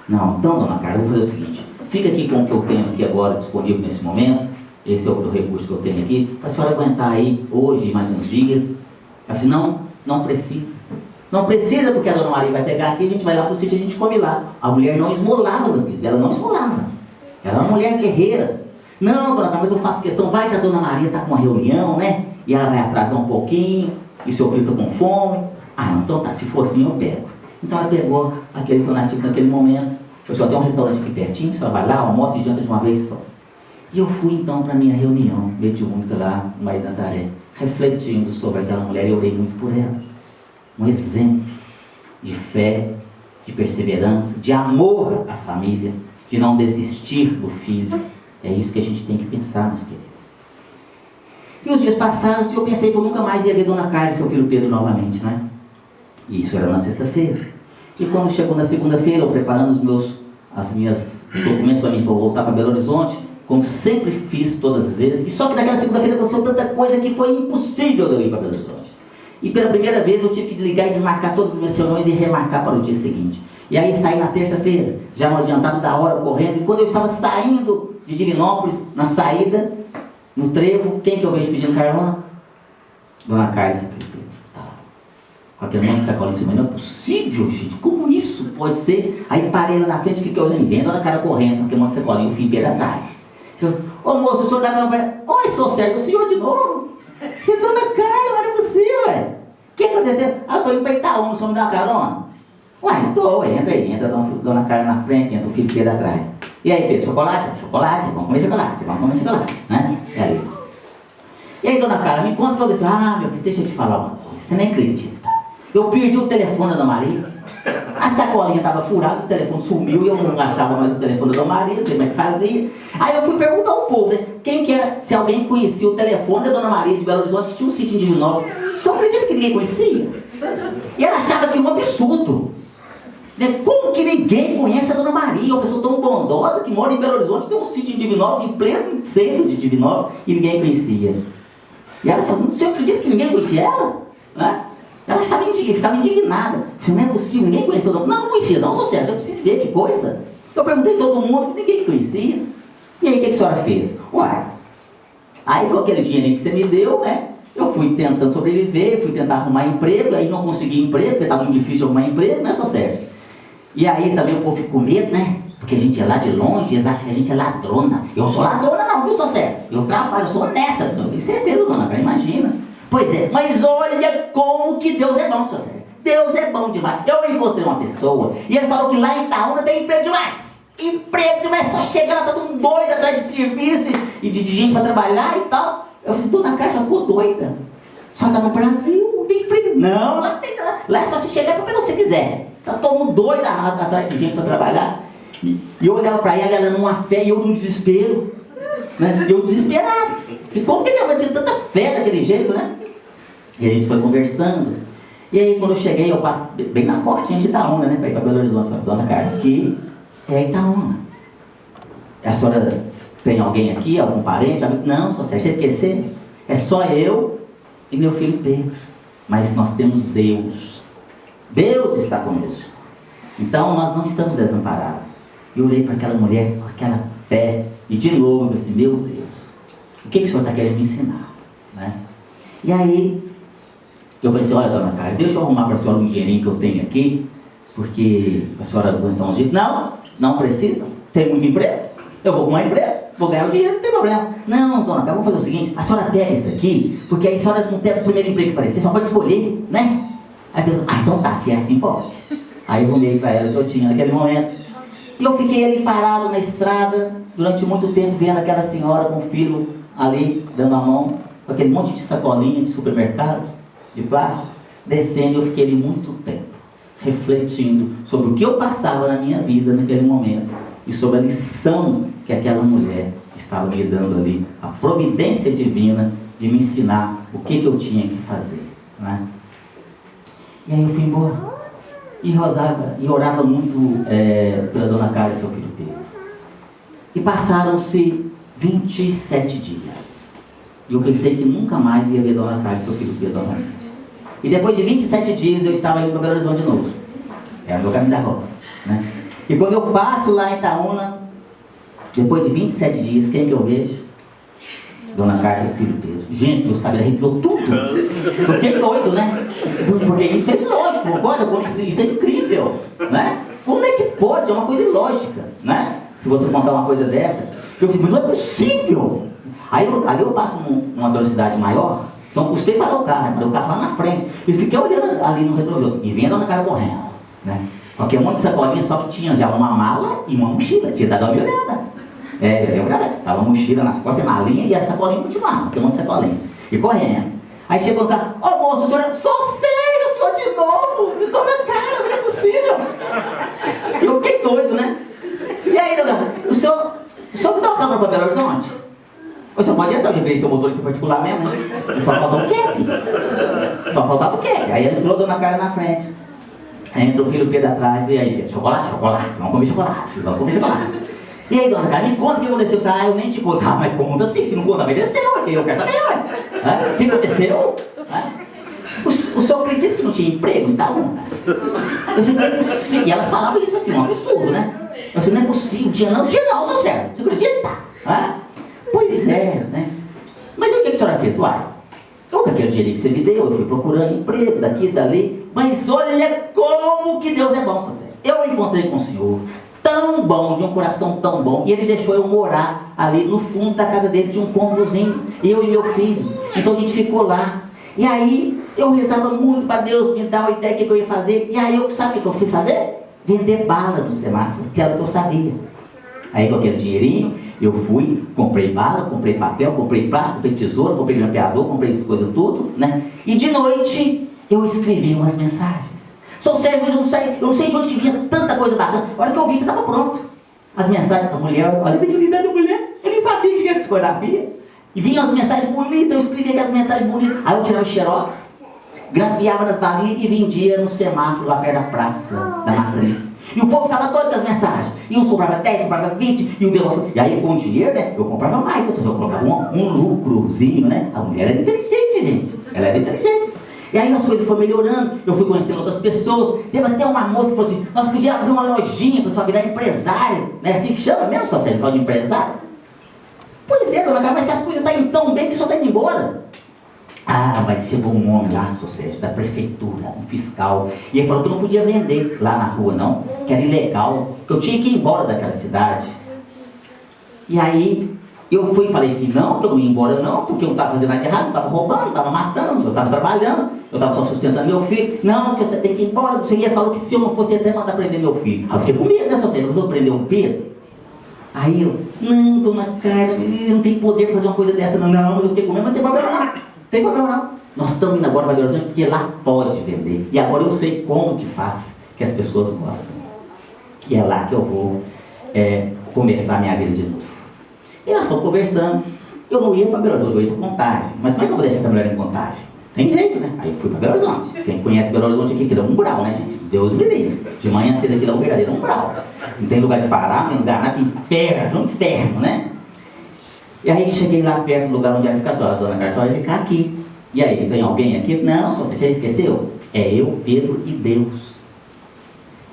Não, então, Dona Carla, eu vou fazer o seguinte, fica aqui com o que eu tenho aqui agora disponível nesse momento, esse é o recurso que eu tenho aqui, para a senhora aguentar aí hoje mais uns dias. Ela disse, não precisa. Não precisa, porque a Dona Maria vai pegar aqui, a gente vai lá pro sítio e a gente come lá. A mulher não esmolava, meus queridos, ela não esmolava. Ela é uma mulher guerreira. Não, Dona Carla, mas eu faço questão, vai que a Dona Maria está com uma reunião, né? E ela vai atrasar um pouquinho, e seu filho está com fome. Ah, não, então tá, se for assim eu pego. Então ela pegou aquele donativo naquele momento. Eu só tem um restaurante aqui pertinho, só vai lá, almoça e janta de uma vez só. E eu fui então para a minha reunião mediúnica lá no Maria Nazaré, refletindo sobre aquela mulher, e eu orei muito por ela. Um exemplo de fé, de perseverança, de amor à família, de não desistir do filho. É isso que a gente tem que pensar, meus queridos. E os dias passaram e eu pensei que eu nunca mais ia ver Dona Carla e seu filho Pedro novamente, né? E isso era na sexta-feira. E quando chegou na segunda-feira, eu preparando as minhas documentos para mim para voltar para Belo Horizonte, como sempre fiz todas as vezes, e só que naquela segunda-feira aconteceu tanta coisa que foi impossível de eu ir para Belo Horizonte. E pela primeira vez eu tive que ligar e desmarcar todas as minhas reuniões e remarcar para o dia seguinte. E aí saí na terça-feira, já no adiantado da hora, correndo, e quando eu estava saindo de Divinópolis, na saída, no trevo, quem que eu vejo pedindo carona? Dona Carla e seu filho Pedro. Tá lá. Com aquele monte de sacola em cima. Não é possível, gente. Como isso pode ser? Aí parei lá na frente, fiquei olhando e vendo a Dona Carla correndo, com aquele monte de sacola e o filho Pedro atrás. Ô moço, o senhor dá carona? Oi, sou Sérgio, o senhor de novo? Você é Dona Carla, olha você, ué. O que aconteceu? Ah, eu tô indo para Itaúna, o senhor me dá uma carona? Ué, tô, entra aí, entra a Dona Carla na frente, entra o filho Pedro atrás. E aí, Pedro, chocolate? Chocolate, vamos comer chocolate, né? E aí? E aí, Dona Carla, me conta o que aconteceu. Ah, meu filho, deixa eu te falar uma coisa, você nem acredita. Eu perdi o telefone da Dona Maria, a sacolinha estava furada, o telefone sumiu e eu não achava mais o telefone da Dona Maria, não sei como é que fazia. Aí eu fui perguntar ao povo, né, quem que era, se alguém conhecia o telefone da Dona Maria de Belo Horizonte, que tinha um sítio em Divinópolis. Só acredita que ninguém conhecia? E ela achava que um absurdo. Como que ninguém conhece a Dona Maria, uma pessoa tão bondosa que mora em Belo Horizonte, tem um sítio em Divinópolis, em pleno centro de Divinópolis, e ninguém conhecia. E ela falou, você acredita que ninguém conhecia ela? Né? Ela ficava indignada. Não é possível, ninguém conheceu. Não conhecia, não, sou Sérgio, eu preciso ver que coisa. Eu perguntei a todo mundo, ninguém conhecia. E aí, o que a senhora fez? Ué, aí com aquele dinheirinho que você me deu, né? Eu fui tentando sobreviver, fui tentar arrumar emprego, aí não consegui emprego, porque estava muito difícil arrumar emprego, né, sou Sérgio? E aí também o povo fica com medo, né? Porque a gente é lá de longe, eles acham que a gente é ladrona. Eu sou ladrona não, viu, sou Sérgio? Eu trabalho, eu sou honesta. Eu tenho certeza, dona Carla, imagina. Pois é, mas olha como que Deus é bom, seu Sérgio. Deus é bom demais. Eu encontrei uma pessoa e ele falou que lá em Itaúna tem emprego demais. Emprego demais, só chega lá, tá todo doido atrás de serviço e de gente para trabalhar e tal. Eu falei, Dona Carla já ficou doida. Só tá no Brasil, não tem emprego. Não, lá é só se chegar para pegar o que você quiser. Tá todo mundo doido atrás de gente para trabalhar. E eu olhava para ela numa fé e eu num desespero. Né? Eu desesperado. E como que ela tinha tanta fé daquele jeito, né? E a gente foi conversando. E aí quando eu cheguei, eu passei bem na portinha de Itaúna, né? Para ir para Belo Horizonte. Eu falei, Dona Carla, aqui é Itaúna. A senhora tem alguém aqui, algum parente? Não, só Sérgio, você esqueceu? É só eu e meu filho Pedro. Mas nós temos Deus. Deus está conosco. Então nós não estamos desamparados. Eu olhei para aquela mulher com aquela fé. E de novo eu pensei, meu Deus, o que o senhor está querendo me ensinar? Né? E aí eu falei assim, olha, Dona Carla, deixa eu arrumar para a senhora um dinheirinho que eu tenho aqui, porque a senhora aguenta um jeito. Não precisa. Tem muito emprego. Eu vou arrumar emprego, vou ganhar o dinheiro, não tem problema. Não, Dona Carla, vamos fazer o seguinte, a senhora pega isso aqui, porque aí a senhora não pega o primeiro emprego que aparecer, só pode escolher, né? Aí a pessoa, então tá, se é assim pode. Aí eu arrumei para ela que eu tinha naquele momento. E eu fiquei ali parado na estrada, durante muito tempo, vendo aquela senhora com o filho ali, dando a mão, com aquele monte de sacolinha de supermercado, de plástico, descendo. Eu fiquei ali muito tempo, refletindo sobre o que eu passava na minha vida naquele momento, e sobre a lição que aquela mulher estava me dando ali, a providência divina de me ensinar o que eu tinha que fazer, né? E aí eu fui embora. E orava muito pela Dona Carla e seu filho Pedro. E passaram-se 27 dias. E eu pensei que nunca mais ia ver Dona Carla e seu filho Pedro novamente. E depois de 27 dias eu estava indo para Belo Horizonte de novo. Era o meu caminho da roça, né? E quando eu passo lá em Itaúna, depois de 27 dias, quem que eu vejo? Dona Cássia e filho Pedro. Gente, meus cabelos arrepiou tudo. Eu fiquei doido, né? Porque isso é ilógico, concorda? Isso é incrível, né? Como é que pode? É uma coisa ilógica, né? Se você contar uma coisa dessa, eu fico, não é possível. Aí eu passo numa velocidade maior, então eu custei parar o carro, parei o carro lá na frente. E fiquei olhando ali no retrovisor, e vinha a Dona Cássia correndo, né? Porque um monte de sacolinha, só que tinha já uma mala e uma mochila, tinha dado uma minha olhada. Tava uma mochila nas costas, a malinha e a sacolinha continuava, porque um monte de sacolinha. E correndo. Aí chegou no carro, ô moço, o senhor sou sério, o senhor de novo, Dona Carla, não é possível. Eu fiquei doido, né? E aí, Dona, o senhor me dá uma câmera para Belo Horizonte? O senhor pode entrar, eu já virei seu motorista particular mesmo, né? Só faltava o quê? Só faltava o quê? Aí entrou a Dona Carla na frente. Aí entrou o filho Pedro atrás, e aí, chocolate, vamos comer chocolate. E aí, Dona Carla, me conta o que aconteceu. Eu nem te conto. Mas conta sim, se não conta, vai descer, porque eu quero saber antes. O que aconteceu? O senhor acredita que não tinha emprego? Então, eu disse, não é possível. E ela falava isso assim, um absurdo, né? Eu disse, não é possível, tinha não, seu Sérgio. Você acredita? Pois é, né? Mas e o que a senhora fez? Uai, todo aquele dinheiro que você me deu, eu fui procurando emprego daqui e dali. Mas olha como que Deus é bom, seu Sérgio. Eu encontrei com o senhor, tão bom, de um coração tão bom, e ele deixou eu morar ali no fundo da casa dele, tinha um cômodozinho, eu e meu filho. Então a gente ficou lá. E aí eu rezava muito para Deus me dar uma ideia do que eu ia fazer. E aí sabe o que eu fui fazer? Vender bala no semáforo, que era o que eu sabia. Aí com aquele dinheirinho, eu fui, comprei bala, comprei papel, comprei plástico, comprei tesoura, comprei grampeador, comprei essas coisas tudo, né? E de noite eu escrevi umas mensagens. Sou sério, mas eu não sei de onde que vinha tanta coisa bacana. A hora que eu vi, você estava pronto. As mensagens da mulher, olha a mediunidade da mulher, eu nem sabia que era psicografia. E vinham as mensagens bonitas, eu escrevia aquelas mensagens bonitas. Aí eu tirava o xerox, grampeava nas balinhas e vendia no semáforo lá perto da praça da Matriz. E o povo ficava doido com as mensagens. E uns comprava 10, comprava 20, e o negócio. E aí com o dinheiro, né, eu comprava mais, ou seja, eu colocava um lucrozinho, né? A mulher era inteligente, gente. Ela era inteligente. E aí as coisas foram melhorando, eu fui conhecendo outras pessoas. Teve até uma moça que falou assim, nós podíamos abrir uma lojinha para só virar empresário, né? Assim que chama mesmo, só seja, de empresário. Pois é, Dona Carla, mas se as coisas estão indo tão bem que só está indo embora. Mas chegou um homem lá, Sérgio, da prefeitura, um fiscal, e ele falou que eu não podia vender lá na rua não, que era ilegal, que eu tinha que ir embora daquela cidade. E aí eu fui e falei que eu não ia embora não, porque eu não estava fazendo nada de errado, não estava roubando, não estava matando, eu estava trabalhando, eu estava só sustentando meu filho. Não, que você tem que ir embora. Você ia falar que se eu não fosse até mandar prender meu filho. Aí eu fiquei com medo, né, Sérgio? Eu vou prender o Pedro. Aí eu, não, Dona Carla, ele não tem poder para fazer uma coisa dessa. Não, eu fiquei com medo, mas não tem problema não. Tem problema não. Nós estamos indo agora para Belo Horizonte porque lá pode vender. E agora eu sei como que faz, que as pessoas gostam. E é lá que eu vou começar a minha vida de novo. E nós estamos conversando. Eu não ia para Belo Horizonte, eu ia para Contagem. Mas como é que eu vou deixar a mulher em Contagem? Tem jeito, né? Aí eu fui para Belo Horizonte. Quem conhece Belo Horizonte aqui, aquilo é um umbral, né, gente? Deus me livre. De manhã cedo aquilo é um verdadeiro umbral. Não tem lugar de parar, não tem lugar nada, tem inferno, né? E aí cheguei lá perto do lugar onde ela fica só. A Dona Carla só vai ficar aqui. E aí, tem alguém aqui? Não, só você já esqueceu? É eu, Pedro e Deus.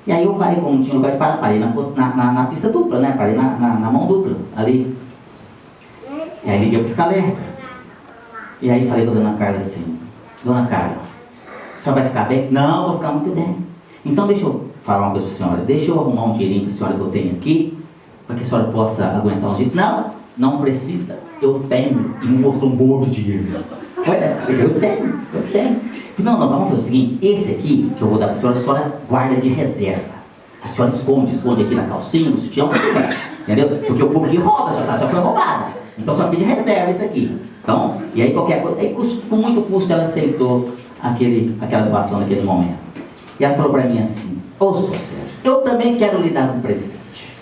E aí eu parei, como não tinha lugar de parar, parei na pista dupla, né? Parei na mão dupla, ali. E aí liguei pro pisca-alerta. E aí falei com a Dona Carla assim, Dona Carla, a senhora vai ficar bem? Não, vou ficar muito bem. Então deixa eu falar uma coisa para a senhora. Deixa eu arrumar um dinheirinho para a senhora que eu tenho aqui, para que a senhora possa aguentar uns dias. Não precisa. Eu tenho. E me mostrou um bolo de dinheiro. Olha, eu tenho. Não, vamos fazer o seguinte, esse aqui que eu vou dar para a senhora guarda de reserva. A senhora esconde aqui na calcinha, no sutiã, entendeu? Porque o povo que rouba, a senhora já foi roubada. Então só fica de reserva isso aqui. Então, e aí qualquer coisa, aí com muito custo ela aceitou aquela doação naquele momento. E ela falou para mim assim, ô Sr. Sérgio, eu também quero lhe dar um presente.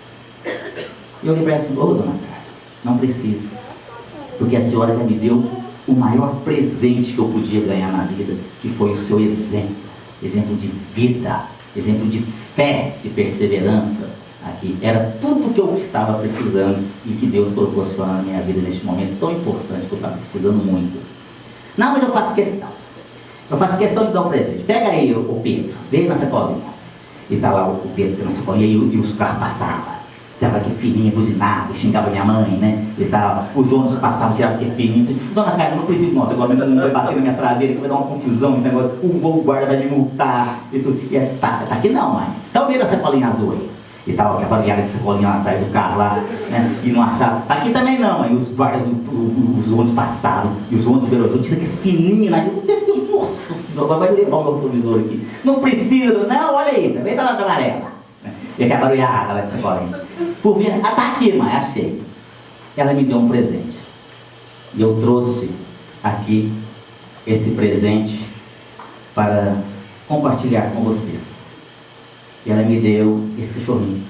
E eu lhe falei assim, ô Dona Carla, não precisa. Porque a senhora já me deu o maior presente que eu podia ganhar na vida, que foi o seu exemplo. Exemplo de vida, exemplo de fé, de perseverança. Aqui, era tudo que eu estava precisando e que Deus proporciona na minha vida neste momento tão importante que eu estava precisando muito. Não, mas eu faço questão. Eu faço questão de dar um presente. Pega aí o Pedro, veio na sacolinha. E está lá o Pedro na sacolinha e os carros passavam. Tava que filhinha, buzinava, xingava minha mãe, né? E tal. Os ônibus passavam, tiravam que filhinha. Dona Carla, não precisa, nossa, agora não vai bater na minha traseira, que vai dar uma confusão, esse negócio. O guarda vai me multar e tudo. E tá aqui não, mãe. Tá vendo essa colinha azul aí? E tal, que a barulhada dessa colinha lá atrás do carro lá, né? E não achava. Tá aqui também não, mãe. Os guardas, os ônibus passaram, e os ônibus virou junto, tira aquele filhinho lá. Nossa senhora, vai levar o meu televisor aqui. Não precisa, não, olha aí, vem da lata amarela. E aquela barulhada lá dessa colinha. Por vir, tá aqui, mãe, achei. Ela me deu um presente. E eu trouxe aqui esse presente para compartilhar com vocês. E ela me deu esse cachorrinho.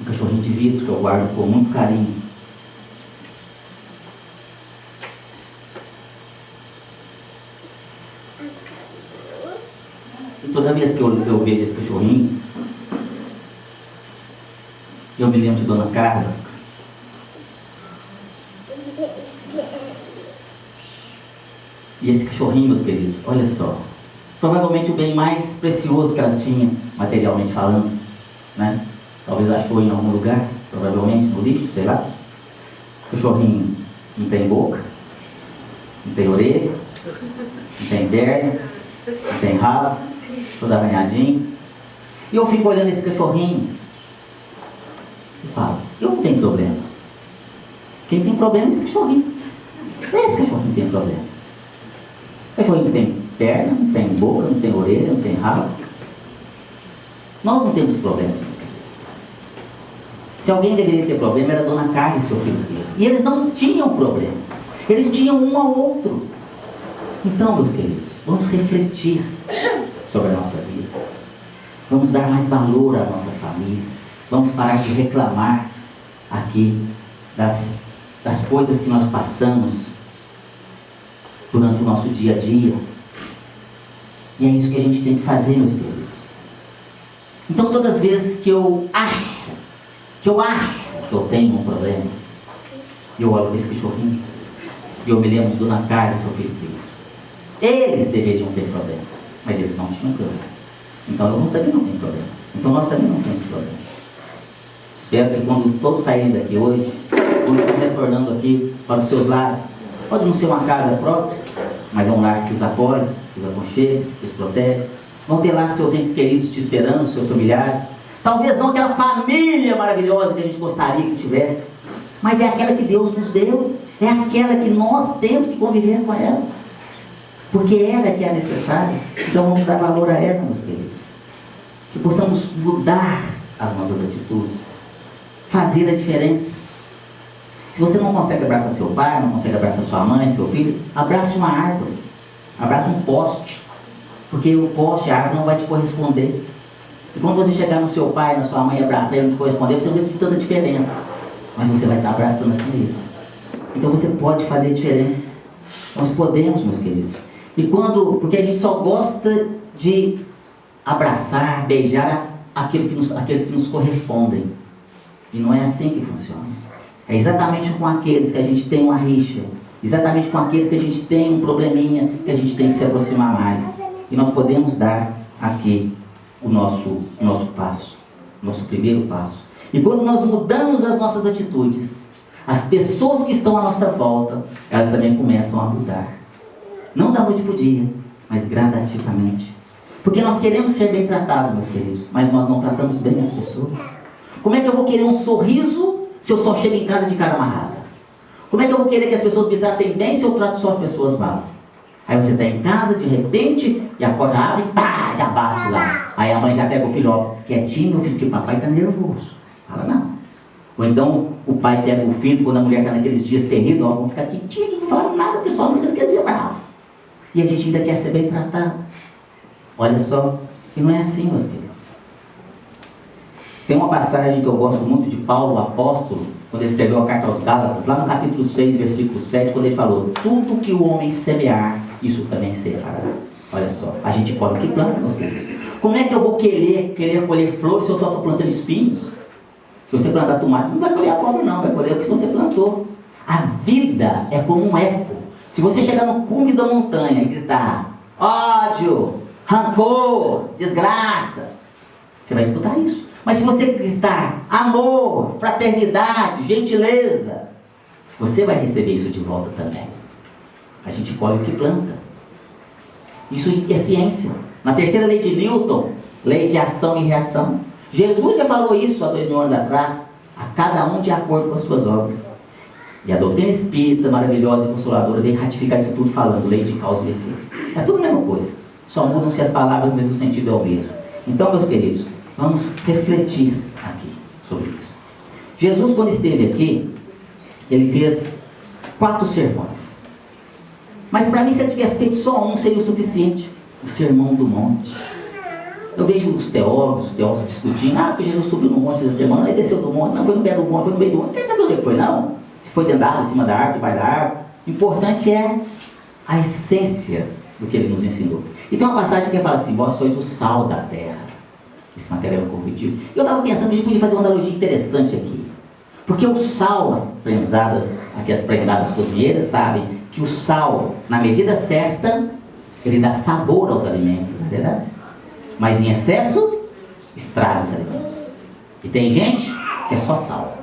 Um cachorrinho de vidro que eu guardo com muito carinho. E toda vez que eu vejo esse cachorrinho, eu me lembro de Dona Carla. E esse cachorrinho, meus queridos, olha só. Provavelmente o bem mais precioso que ela tinha, materialmente falando, né? Talvez achou em algum lugar, provavelmente no lixo, sei lá. O cachorrinho não tem boca, não tem orelha, não tem perna, não tem rabo, todo arranhadinho. E eu fico olhando esse cachorrinho e falo, eu não tenho problema. Quem tem problema é esse cachorrinho. Esse cachorrinho tem problema. O cachorrinho tem perna, não tem boca, não tem orelha, não tem rabo. Nós não temos problemas, meus queridos. Se alguém deveria ter problema, era a Dona Carla e seu filho Pedro. E eles não tinham problemas. Eles tinham um ao outro. Então, meus queridos, vamos refletir sobre a nossa vida. Vamos dar mais valor à nossa família. Vamos parar de reclamar aqui das coisas que nós passamos durante o nosso dia a dia. E é isso que a gente tem que fazer, meus queridos. Então, todas as vezes que eu acho que eu tenho um problema, eu olho para esse cachorrinho e eu me lembro de Dona Carla e seu filho Pedro. Eles deveriam ter problema, mas eles não tinham problema. Então eu também não tenho problema. Então nós também não temos problema. Espero que quando todos saírem daqui hoje, quando estão retornando aqui para os seus lares, pode não ser uma casa própria, mas é um lar que os acolhe, que os aconchega, que os protege. Vão ter lá seus entes queridos te esperando, seus familiares. Talvez não aquela família maravilhosa que a gente gostaria que tivesse, mas é aquela que Deus nos deu. É aquela que nós temos que conviver com ela. Porque ela é que é necessária. Então vamos dar valor a ela, meus queridos. Que possamos mudar as nossas atitudes. Fazer a diferença. Se você não consegue abraçar seu pai, não consegue abraçar sua mãe, seu filho, abrace uma árvore. Abrace um poste. Porque o poste, a árvore não vai te corresponder. E quando você chegar no seu pai, na sua mãe e abraçar e não te corresponder, você não vai sentir tanta diferença. Mas você vai estar abraçando a si mesmo. Então você pode fazer a diferença. Nós podemos, meus queridos. E porque a gente só gosta de abraçar, beijar aqueles que nos correspondem. E não é assim que funciona. É exatamente com aqueles que a gente tem uma rixa. Exatamente com aqueles que a gente tem um probleminha, que a gente tem que se aproximar mais. E nós podemos dar aqui o nosso passo. O nosso primeiro passo. E quando nós mudamos as nossas atitudes, as pessoas que estão à nossa volta, elas também começam a mudar. Não da noite para o dia, mas gradativamente. Porque nós queremos ser bem tratados, meus queridos, mas nós não tratamos bem as pessoas. Como é que eu vou querer um sorriso se eu só chego em casa de cara amarrada? Como é que eu vou querer que as pessoas me tratem bem se eu trato só as pessoas mal? Aí você está em casa, de repente, e a porta abre e pá, já bate lá. Aí a mãe já pega o filho, ó, quietinho, meu filho, que o papai está nervoso. Fala, não. Ou então o pai pega o filho, quando a mulher está naqueles dias terríveis, ó, vão ficar quietinho, não falar nada, porque só a mulher não quer dizer bravo. E a gente ainda quer ser bem tratado. Olha só, e não é assim, meus queridos. Tem uma passagem que eu gosto muito de Paulo, o apóstolo, quando ele escreveu a carta aos Gálatas, lá no capítulo 6, versículo 7, quando ele falou, tudo que o homem semear, isso também se fará. Olha só, a gente colhe o que planta, meus queridos. Como é que eu vou querer colher flores se eu só estou plantando espinhos? Se você plantar tomate, não vai colher abóbora não, vai colher o que você plantou. A vida é como um eco. Se você chegar no cume da montanha e gritar, ódio, rancor, desgraça, você vai escutar isso. Mas se você gritar amor, fraternidade, gentileza, você vai receber isso de volta também. A gente colhe o que planta. Isso é ciência. Na terceira lei de Newton, lei de ação e reação, Jesus já falou isso há 2000 anos atrás, a cada um de acordo com as suas obras. E a doutrina espírita, maravilhosa e consoladora, vem ratificar isso tudo falando lei de causa e efeito. É tudo a mesma coisa, só mudam-se as palavras, mas o sentido é o mesmo. Então, meus queridos, vamos refletir aqui sobre isso. Jesus, quando esteve aqui, ele fez 4 sermões. Mas para mim, se ele tivesse feito só um, seria o suficiente. O Sermão do Monte. Eu vejo os teólogos discutindo, porque Jesus subiu no monte, fez o sermão, aí desceu do monte, não foi no pé do monte, foi no meio do monte. Não quer saber onde foi, não. Se foi dentro da árvore, em cima da árvore, debaixo da árvore. O importante é a essência do que ele nos ensinou. E tem uma passagem que fala assim: vós sois o sal da terra. Esse material corruptível. Eu estava pensando que a gente podia fazer uma analogia interessante aqui. Porque o sal, as prensadas, aqui as prendadas cozinheiras, sabem que o sal, na medida certa, ele dá sabor aos alimentos, não é verdade? Mas em excesso, estraga os alimentos. E tem gente que é só sal.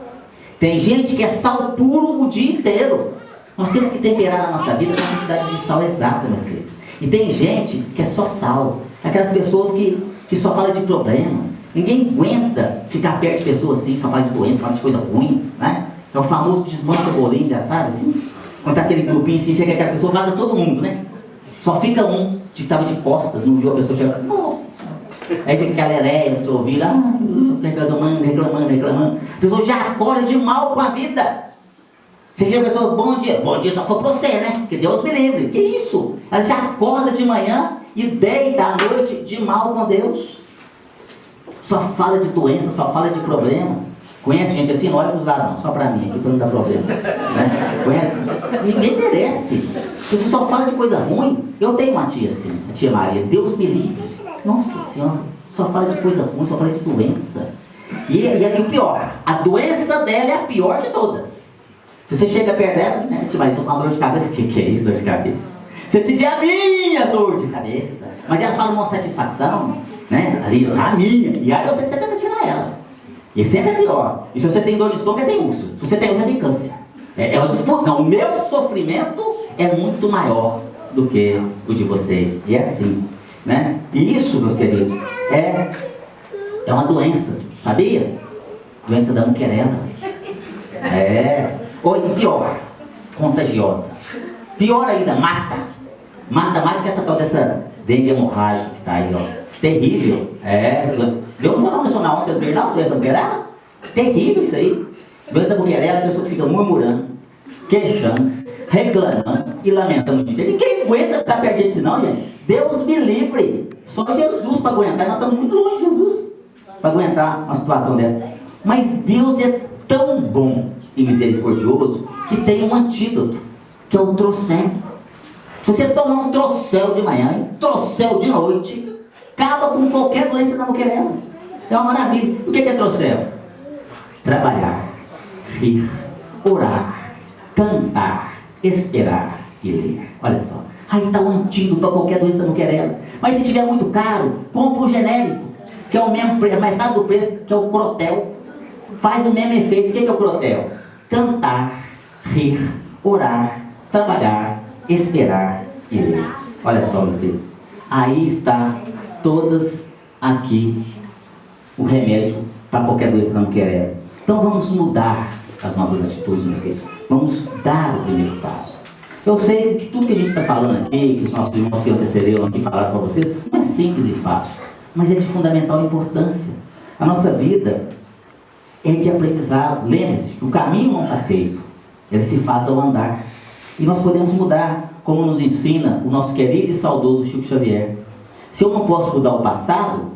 Tem gente que é sal puro o dia inteiro. Nós temos que temperar a nossa vida com a quantidade de sal exata, meus queridos. E tem gente que é só sal. Aquelas pessoas que só falam de problemas. Ninguém aguenta ficar perto de pessoas assim, só fala de doença, fala de coisa ruim, né? É o famoso desmancha o bolinho, já sabe, assim? Quando tá aquele grupinho assim, chega aquela pessoa, vaza todo mundo, né? Só fica um que estava de costas, não viu a pessoa chegar, nossa. Aí fica aquela heréia no seu ouvido, reclamando. A pessoa já acorda de mal com a vida. Você chega a pessoa, bom dia só for pra você, né? Que Deus me livre. Que isso? Ela já acorda de manhã e deita à noite de mal com Deus. Só fala de doença, só fala de problema. Conhece gente assim? Não olha pros lados não, só pra mim aqui, pra não dar problema, né? Conhece? Ninguém merece. Você só fala de coisa ruim. Eu tenho uma tia assim, a tia Maria, Deus me livre. Nossa Senhora, só fala de coisa ruim, só fala de doença. E o pior, a doença dela é a pior de todas. Se você chega perto dela, né, tia Maria, tô com uma dor de cabeça. O que é isso, dor de cabeça? Você precisa ver a minha dor de cabeça. Mas ela fala uma satisfação, né? Ali, a minha. E aí você tenta tirar ela. E sempre é pior. E se você tem dor de estômago, tem úlcera. Se você tem úlcera, tem câncer. É uma disputa. Não, o meu sofrimento é muito maior do que o de vocês. E é assim, né? E isso, meus queridos, é uma doença. Sabia? Doença da muquerela. Ou pior, contagiosa. Pior ainda, mata. Mata mais do que essa tal dessa dengue hemorrágica que tá aí, ó. Terrível. Deu um jornal nacional, vocês viram não? Doença da muquerela? Terrível isso aí. Doença da muquerela, a pessoa que fica murmurando, queixando, reclamando e lamentando o dia. Ninguém aguenta ficar perto disso não, gente. Deus me livre. Só Jesus para aguentar. Nós estamos muito longe de Jesus para aguentar uma situação dessa. Mas Deus é tão bom e misericordioso que tem um antídoto, que é o trocel. Se você tomar um trocel de manhã e um trocel de noite, acaba com qualquer doença da muquerela. É uma maravilha. O que é trocel? Trabalhar, rir, orar, cantar, esperar e ler. Olha só. Aí está o antídoto para qualquer doença da muquerela. Mas se tiver muito caro, compra o genérico, que é o mesmo preço, metade do preço, que é o crotel. Faz o mesmo efeito. O que é o crotel? Cantar, rir, orar, trabalhar, esperar e ler. Olha só, meus queridos. Aí está todas aqui o remédio para qualquer doença da muquerela. Então vamos mudar as nossas atitudes, meus queridos. Vamos dar o primeiro passo. Eu sei que tudo que a gente está falando aqui, que os nossos irmãos que antecederam aqui falaram para vocês, não é simples e fácil, mas é de fundamental importância. A nossa vida é de aprendizado. Lembre-se que o caminho não está feito, ele se faz ao andar. E nós podemos mudar, como nos ensina o nosso querido e saudoso Chico Xavier. Se eu não posso mudar o passado,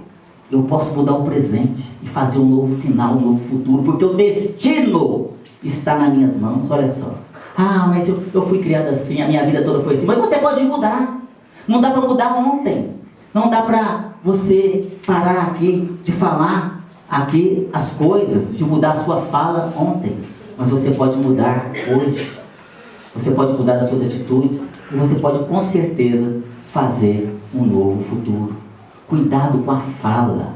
eu posso mudar o presente e fazer um novo final, um novo futuro, porque o destino está nas minhas mãos. Olha só. Mas eu fui criado assim, a minha vida toda foi assim. Mas você pode mudar. Não dá para mudar ontem. Não dá para você parar aqui de falar aqui as coisas, de mudar a sua fala ontem. Mas você pode mudar hoje. Você pode mudar as suas atitudes. E você pode com certeza fazer um novo futuro. Cuidado com a fala.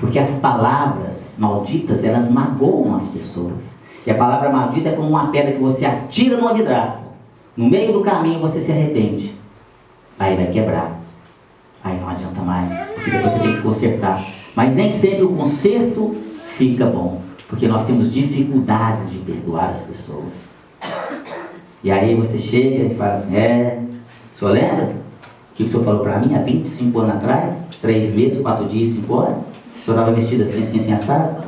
Porque as palavras malditas, elas magoam as pessoas. E a palavra maldita é como uma pedra que você atira numa vidraça. No meio do caminho você se arrepende. Aí vai quebrar. Aí não adianta mais. Porque depois você tem que consertar. Mas nem sempre o conserto fica bom. Porque nós temos dificuldades de perdoar as pessoas. E aí você chega e fala assim, o senhor lembra? O que o senhor falou para mim há 25 anos atrás? 3 meses, 4 dias, 5 horas? O senhor estava vestido assim, assado?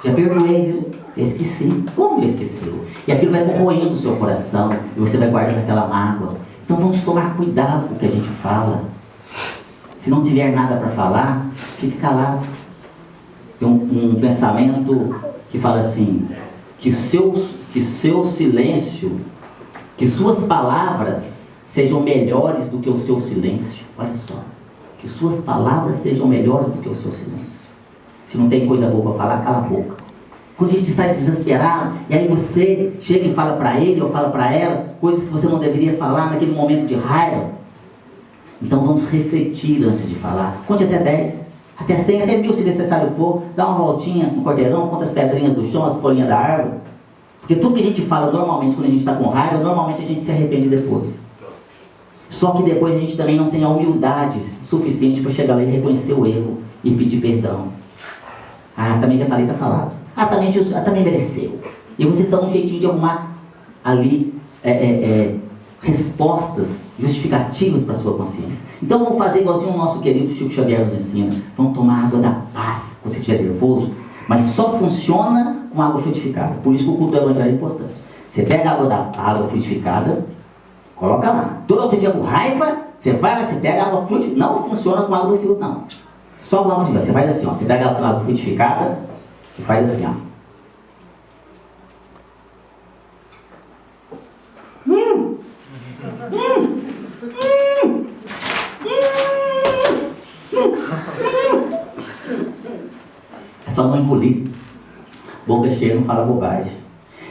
Já perdoei isso. Eu esqueci. Como já esqueceu? E aquilo vai corroendo o seu coração. E você vai guardando aquela mágoa. Então vamos tomar cuidado com o que a gente fala. Se não tiver nada para falar, fique calado. Tem um pensamento que fala assim, que seu silêncio, que suas palavras sejam melhores do que o seu silêncio. Olha só. Que suas palavras sejam melhores do que o seu silêncio. Se não tem coisa boa para falar, cala a boca. Quando a gente está desesperado, e aí você chega e fala para ele ou fala para ela coisas que você não deveria falar naquele momento de raiva. Então vamos refletir antes de falar. Conte até 10, até 100, até 1000 se necessário for. Dá uma voltinha no cordeirão, conta as pedrinhas do chão, as folhinhas da árvore. Porque tudo que a gente fala normalmente quando a gente está com raiva, normalmente a gente se arrepende depois. Só que depois a gente também não tem a humildade suficiente para chegar lá e reconhecer o erro e pedir perdão. Também já falei, está falado. Também mereceu. E você dá um jeitinho de arrumar ali respostas justificativas para a sua consciência. Então vamos fazer igualzinho o nosso querido Chico Xavier nos ensina. Vamos tomar água da paz, se você estiver nervoso, mas só funciona com água frutificada. Por isso que o culto do evangelho é importante. Você pega a água frutificada, coloca lá. Toda vez que você tiver com raiva, você vai lá, você pega a água frutificada. Não funciona com água do filtro, não. Só com água frutificada. Você faz assim, ó. Você pega a água frutificada e faz assim, ó. É só não engolir. Boca cheia, não fala bobagem.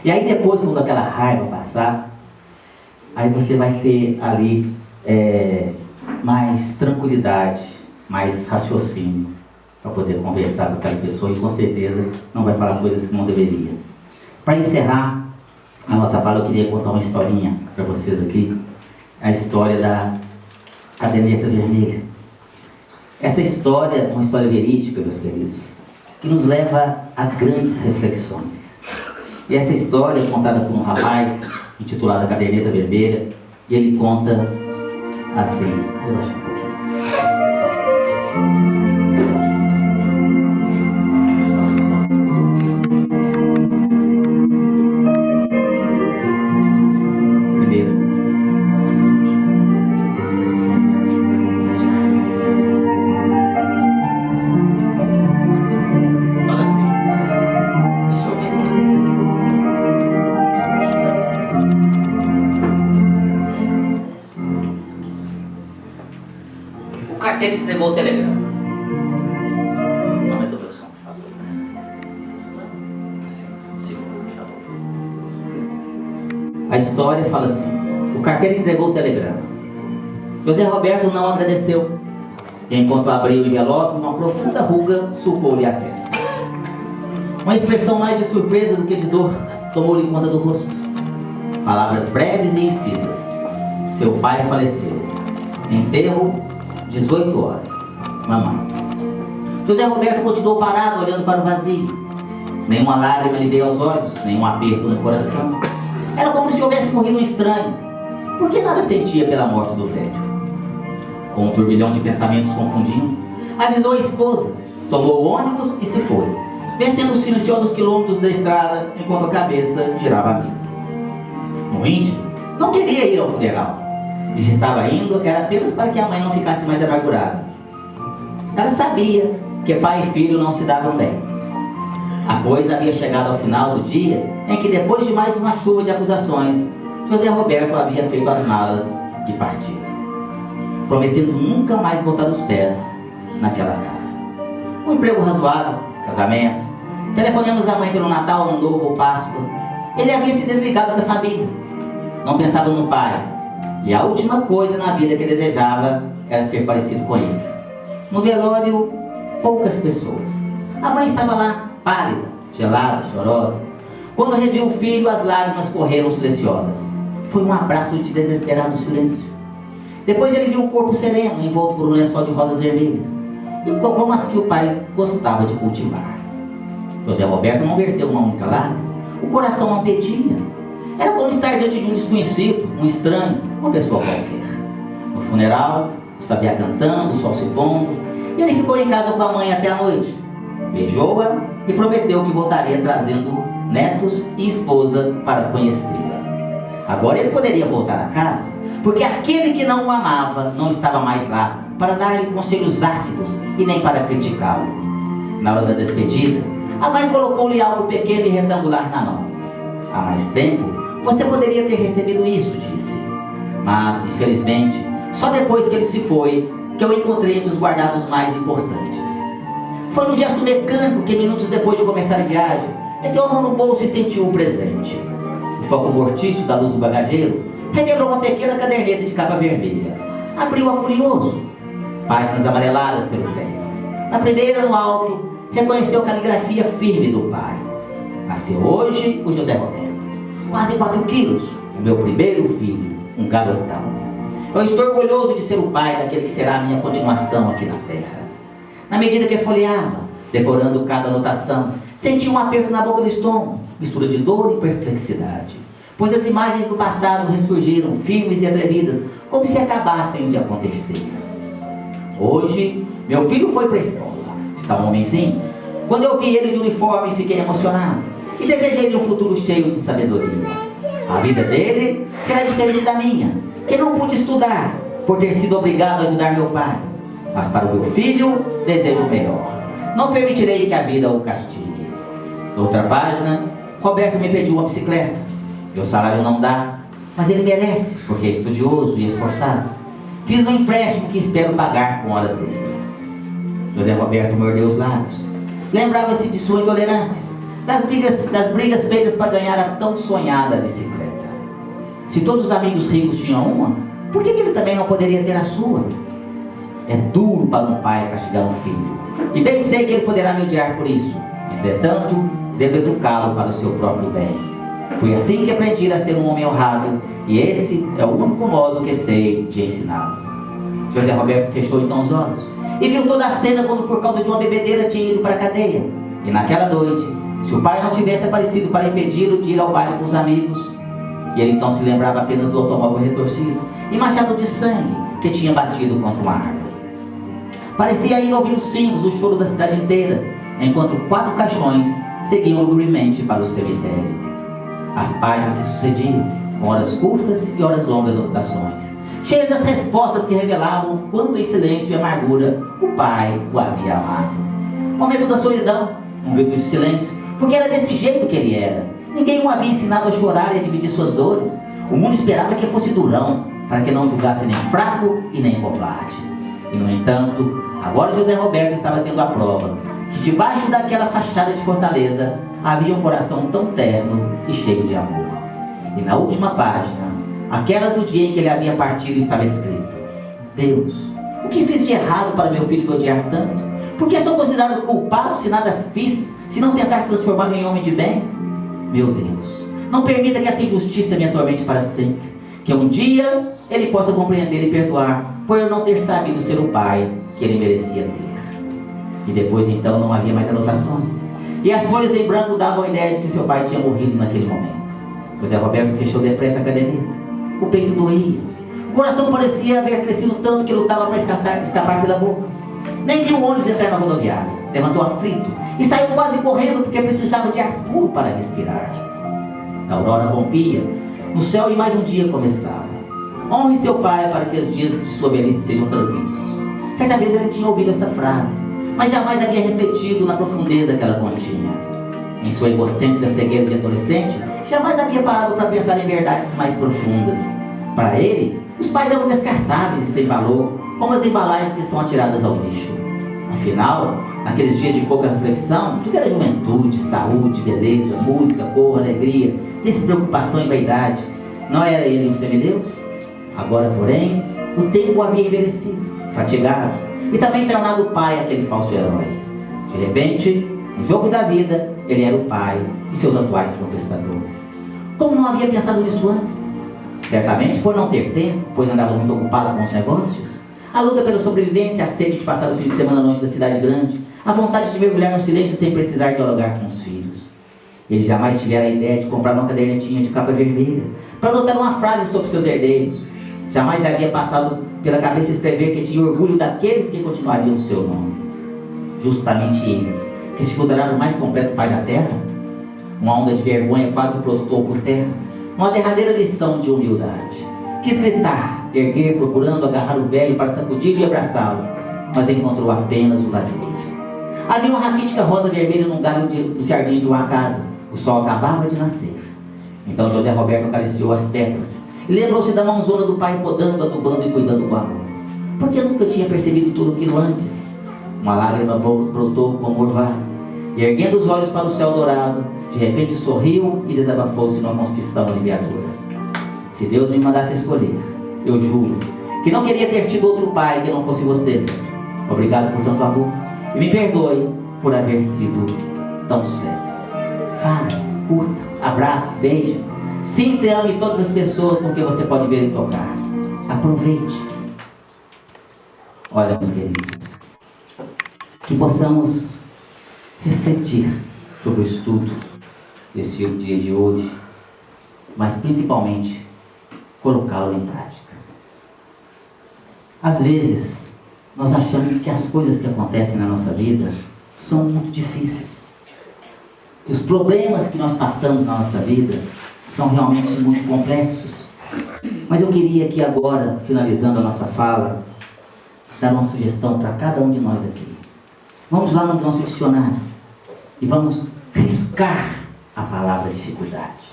E aí depois, quando aquela raiva passar, aí você vai ter ali mais tranquilidade, mais raciocínio para poder conversar com aquela pessoa e com certeza não vai falar coisas que não deveria. Para encerrar a nossa fala, eu queria contar uma historinha para vocês aqui. A história da caderneta vermelha. Essa história é uma história verídica, meus queridos, que nos leva a grandes reflexões. E essa história é contada por um rapaz intitulado A Caderneta Vermelha, e ele conta assim. Eu acho um pouquinho. Ele entregou o telegrama. Aumenta o meu som, por favor. Segundo, por favor. A história fala assim: o carteiro entregou o telegrama. José Roberto não agradeceu. E enquanto abriu o envelope, uma profunda ruga sulcou-lhe a testa. Uma expressão mais de surpresa do que de dor tomou-lhe conta do rosto. Palavras breves e incisas. Seu pai faleceu. Enterro 18 horas. Mamãe. José Roberto continuou parado, olhando para o vazio. Nenhuma lágrima lhe veio aos olhos, nenhum aperto no coração. Era como se houvesse morrido um estranho. Por que nada sentia pela morte do velho? Com um turbilhão de pensamentos confundindo, avisou a esposa, tomou o ônibus e se foi, vencendo os silenciosos quilômetros da estrada, enquanto a cabeça girava a mil. No íntimo, não queria ir ao funeral. E se estava indo, era apenas para que a mãe não ficasse mais amargurada. Ela sabia que pai e filho não se davam bem. A coisa havia chegado ao final do dia em que, depois de mais uma chuva de acusações, José Roberto havia feito as malas e partido, prometendo nunca mais botar os pés naquela casa. Um emprego razoável, casamento, telefonemas à mãe pelo Natal, Ano Novo ou Páscoa. Ele havia se desligado da família, não pensava no pai. E a última coisa na vida que desejava era ser parecido com ele. No velório, poucas pessoas. A mãe estava lá, pálida, gelada, chorosa. Quando reviu o filho, as lágrimas correram silenciosas. Foi um abraço de desesperado silêncio. Depois ele viu o corpo sereno, envolto por um lençol de rosas vermelhas, e como as que o pai gostava de cultivar. José Roberto não verteu uma única lágrima. O coração não pedia. Era como estar diante de um desconhecido, um estranho, uma pessoa qualquer. No funeral, o sabiá cantando, o sol se pondo, e ele ficou em casa com a mãe até a noite. Beijou-a e prometeu que voltaria trazendo netos e esposa para conhecê-la. Agora ele poderia voltar a casa, porque aquele que não o amava não estava mais lá para dar-lhe conselhos ácidos e nem para criticá-lo. Na hora da despedida, a mãe colocou-lhe algo pequeno e retangular na mão. Há mais tempo, você poderia ter recebido isso, disse. Mas, infelizmente, só depois que ele se foi, que eu encontrei entre os guardados mais importantes. Foi num gesto mecânico que, minutos depois de começar a viagem, meteu a mão no bolso e sentiu o presente. O foco mortiço da luz do bagageiro revelou uma pequena caderneta de capa vermelha. Abriu-a curioso. Páginas amareladas pelo tempo. Na primeira, no alto, reconheceu a caligrafia firme do pai. Nasceu hoje o José Roberto. Quase 4 quilos. O meu primeiro filho, um garotão. Eu estou orgulhoso de ser o pai daquele que será a minha continuação aqui na terra. Na medida que folheava, devorando cada anotação, senti um aperto na boca do estômago, mistura de dor e perplexidade, pois as imagens do passado ressurgiram firmes e atrevidas, como se acabassem de acontecer. Hoje, meu filho foi para a escola. Está um homenzinho. Quando eu vi ele de uniforme, fiquei emocionado e desejei-lhe um futuro cheio de sabedoria. A vida dele será diferente da minha, que não pude estudar por ter sido obrigado a ajudar meu pai. Mas para o meu filho, desejo o melhor. Não permitirei que a vida o castigue. Outra página, Roberto me pediu uma bicicleta. Meu salário não dá, mas ele merece, porque é estudioso e esforçado. Fiz um empréstimo que espero pagar com horas extras. José Roberto mordeu os lábios. Lembrava-se de sua intolerância, das brigas feitas para ganhar a tão sonhada bicicleta. Se todos os amigos ricos tinham uma, por que ele também não poderia ter a sua? É duro para um pai castigar um filho, e bem sei que ele poderá me odiar por isso. Entretanto, devo educá-lo para o seu próprio bem. Fui assim que aprendi a ser um homem honrado, e esse é o único modo que sei de ensiná-lo. José Roberto fechou então os olhos e viu toda a cena quando por causa de uma bebedeira tinha ido para a cadeia. E naquela noite, se o pai não tivesse aparecido para impedi-lo de ir ao baile com os amigos, e ele então se lembrava apenas do automóvel retorcido e manchado de sangue que tinha batido contra uma árvore. Parecia ainda ouvir os sinos, o choro da cidade inteira, enquanto 4 caixões seguiam lugubremente para o cemitério. As páginas se sucediam, com horas curtas e horas longas anotações, cheias das respostas que revelavam o quanto em silêncio e amargura o pai o havia amado. Momento da solidão, um grito de silêncio, porque era desse jeito que ele era. Ninguém o havia ensinado a chorar e a dividir suas dores. O mundo esperava que fosse durão, para que não julgasse nem fraco e nem covarde. E no entanto, agora José Roberto estava tendo a prova que debaixo daquela fachada de fortaleza havia um coração tão terno e cheio de amor. E na última página, aquela do dia em que ele havia partido, estava escrito: Deus, o que fiz de errado para meu filho me odiar tanto? Por que sou considerado culpado se nada fiz, se não tentar transformá-lo em homem de bem? Meu Deus, não permita que essa injustiça me atormente para sempre, que um dia ele possa compreender e perdoar por eu não ter sabido ser o pai que ele merecia ter. E depois então não havia mais anotações, e as folhas em branco davam a ideia de que seu pai tinha morrido naquele momento. José Roberto fechou depressa a caderneta. O peito doía, o coração parecia haver crescido tanto que lutava para escapar pela boca. Nem viu o ônibus entrar na rodoviária. Levantou aflito e saiu quase correndo porque precisava de ar puro para respirar. A aurora rompia no céu e mais um dia começava. Honre seu pai para que os dias de sua velhice sejam tranquilos. Certa vez ele tinha ouvido essa frase, mas jamais havia refletido na profundeza que ela continha. Em sua egocêntrica cegueira de adolescente, jamais havia parado para pensar em verdades mais profundas. Para ele, os pais eram descartáveis e sem valor, como as embalagens que são atiradas ao lixo. Afinal, naqueles dias de pouca reflexão, tudo era juventude, saúde, beleza, música, cor, alegria, despreocupação e vaidade. Não era ele um semideus? Agora, porém, o tempo o havia envelhecido, fatigado, e também tornado pai aquele falso herói. De repente, No jogo da vida, ele era o pai e seus atuais contestadores. Como não havia pensado nisso antes? Certamente por não ter tempo, pois andava muito ocupado com os negócios. A luta pela sobrevivência, a sede de passar os fins de semana longe da cidade grande, a vontade de mergulhar no silêncio sem precisar dialogar com os filhos. Ele jamais tivera a ideia de comprar uma cadernetinha de capa vermelha para anotar uma frase sobre seus herdeiros. Jamais lhe havia passado pela cabeça escrever que tinha orgulho daqueles que continuariam o seu nome. Justamente ele, que se considerava o mais completo pai da terra, uma onda de vergonha quase o prostrou por terra, uma derradeira lição de humildade. Quis gritar, erguer, procurando agarrar o velho para sacudi-lo e abraçá-lo, mas encontrou apenas o vazio. Havia uma raquítica rosa vermelha num galho do jardim de uma casa. O sol acabava de nascer. Então José Roberto acariciou as pétalas e lembrou-se da mãozona do pai podando, adubando e cuidando com amor. Porque nunca tinha percebido tudo aquilo antes. Uma lágrima brotou como orvalho, e erguendo os olhos para o céu dourado, de repente sorriu e desabafou-se numa confissão aliviadora. Se Deus me mandasse escolher, eu juro que não queria ter tido outro pai que não fosse você. Obrigado por tanto amor e me perdoe por haver sido tão sério. Fale, curta, abrace, beije, sinta e ame todas as pessoas com quem você pode ver e tocar. Aproveite. Olha, meus queridos, que possamos refletir sobre o estudo desse dia de hoje, mas principalmente colocá-lo em prática. Às vezes, nós achamos que as coisas que acontecem na nossa vida são muito difíceis. Que os problemas que nós passamos na nossa vida são realmente muito complexos. Mas eu queria aqui agora, finalizando a nossa fala, dar uma sugestão para cada um de nós aqui. Vamos lá no nosso dicionário e vamos riscar a palavra dificuldade.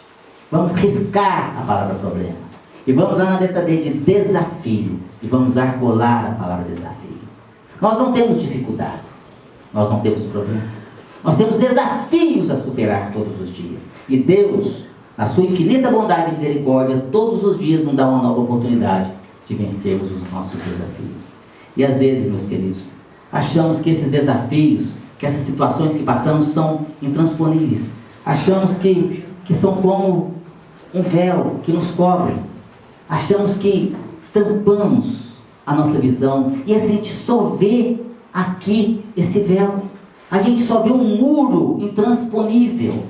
Vamos riscar a palavra problema. E vamos lá na letra D de desafio e vamos argolar a palavra desafio. Nós não temos dificuldades, nós não temos problemas. Nós temos desafios a superar todos os dias. E Deus, na sua infinita bondade e misericórdia, todos os dias nos dá uma nova oportunidade de vencermos os nossos desafios. E às vezes, meus queridos, achamos que esses desafios, que essas situações que passamos são intransponíveis. Achamos que são como um véu que nos cobre. Achamos que tampamos a nossa visão e a gente só vê aqui esse véu. A gente só vê um muro intransponível.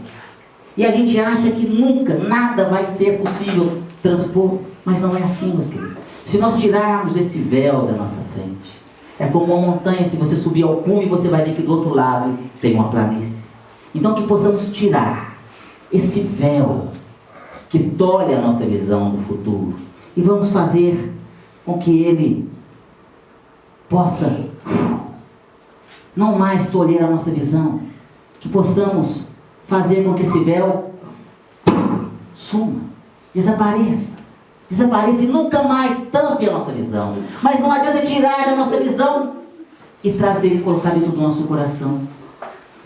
E a gente acha que nunca, nada vai ser possível transpor. Mas não é assim, meus queridos. Se nós tirarmos esse véu da nossa frente, é como uma montanha, se você subir ao cume, você vai ver que do outro lado tem uma planície. Então que possamos tirar esse véu que tolhe a nossa visão do futuro. E vamos fazer com que ele possa não mais tolher a nossa visão. Que possamos fazer com que esse véu suma, desapareça e nunca mais tampe a nossa visão. Mas não adianta tirar da nossa visão e trazer e colocar dentro do nosso coração.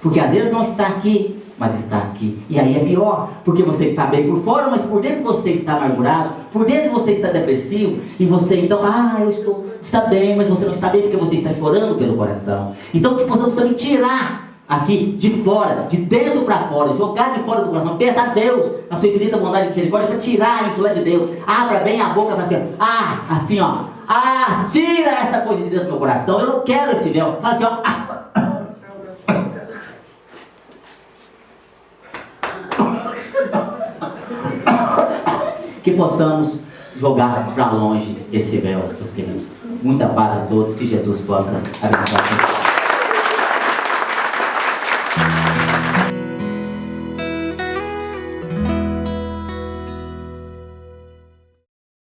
Porque às vezes não está aqui, mas está aqui. E aí é pior, porque você está bem por fora, mas por dentro você está amargurado, por dentro você está depressivo, e você então, está bem, mas você não está bem porque você está chorando pelo coração. Então que possamos também tirar aqui de fora, de dentro para fora, jogar de fora do coração, peça a Deus, na sua infinita bondade e misericórdia, para tirar isso lá de dentro. Abra bem a boca e fala assim, tira essa coisa de dentro do meu coração, eu não quero esse véu. Fala assim, que possamos jogar para longe esse véu, meus queridos. Muita paz a todos, que Jesus possa abençoar.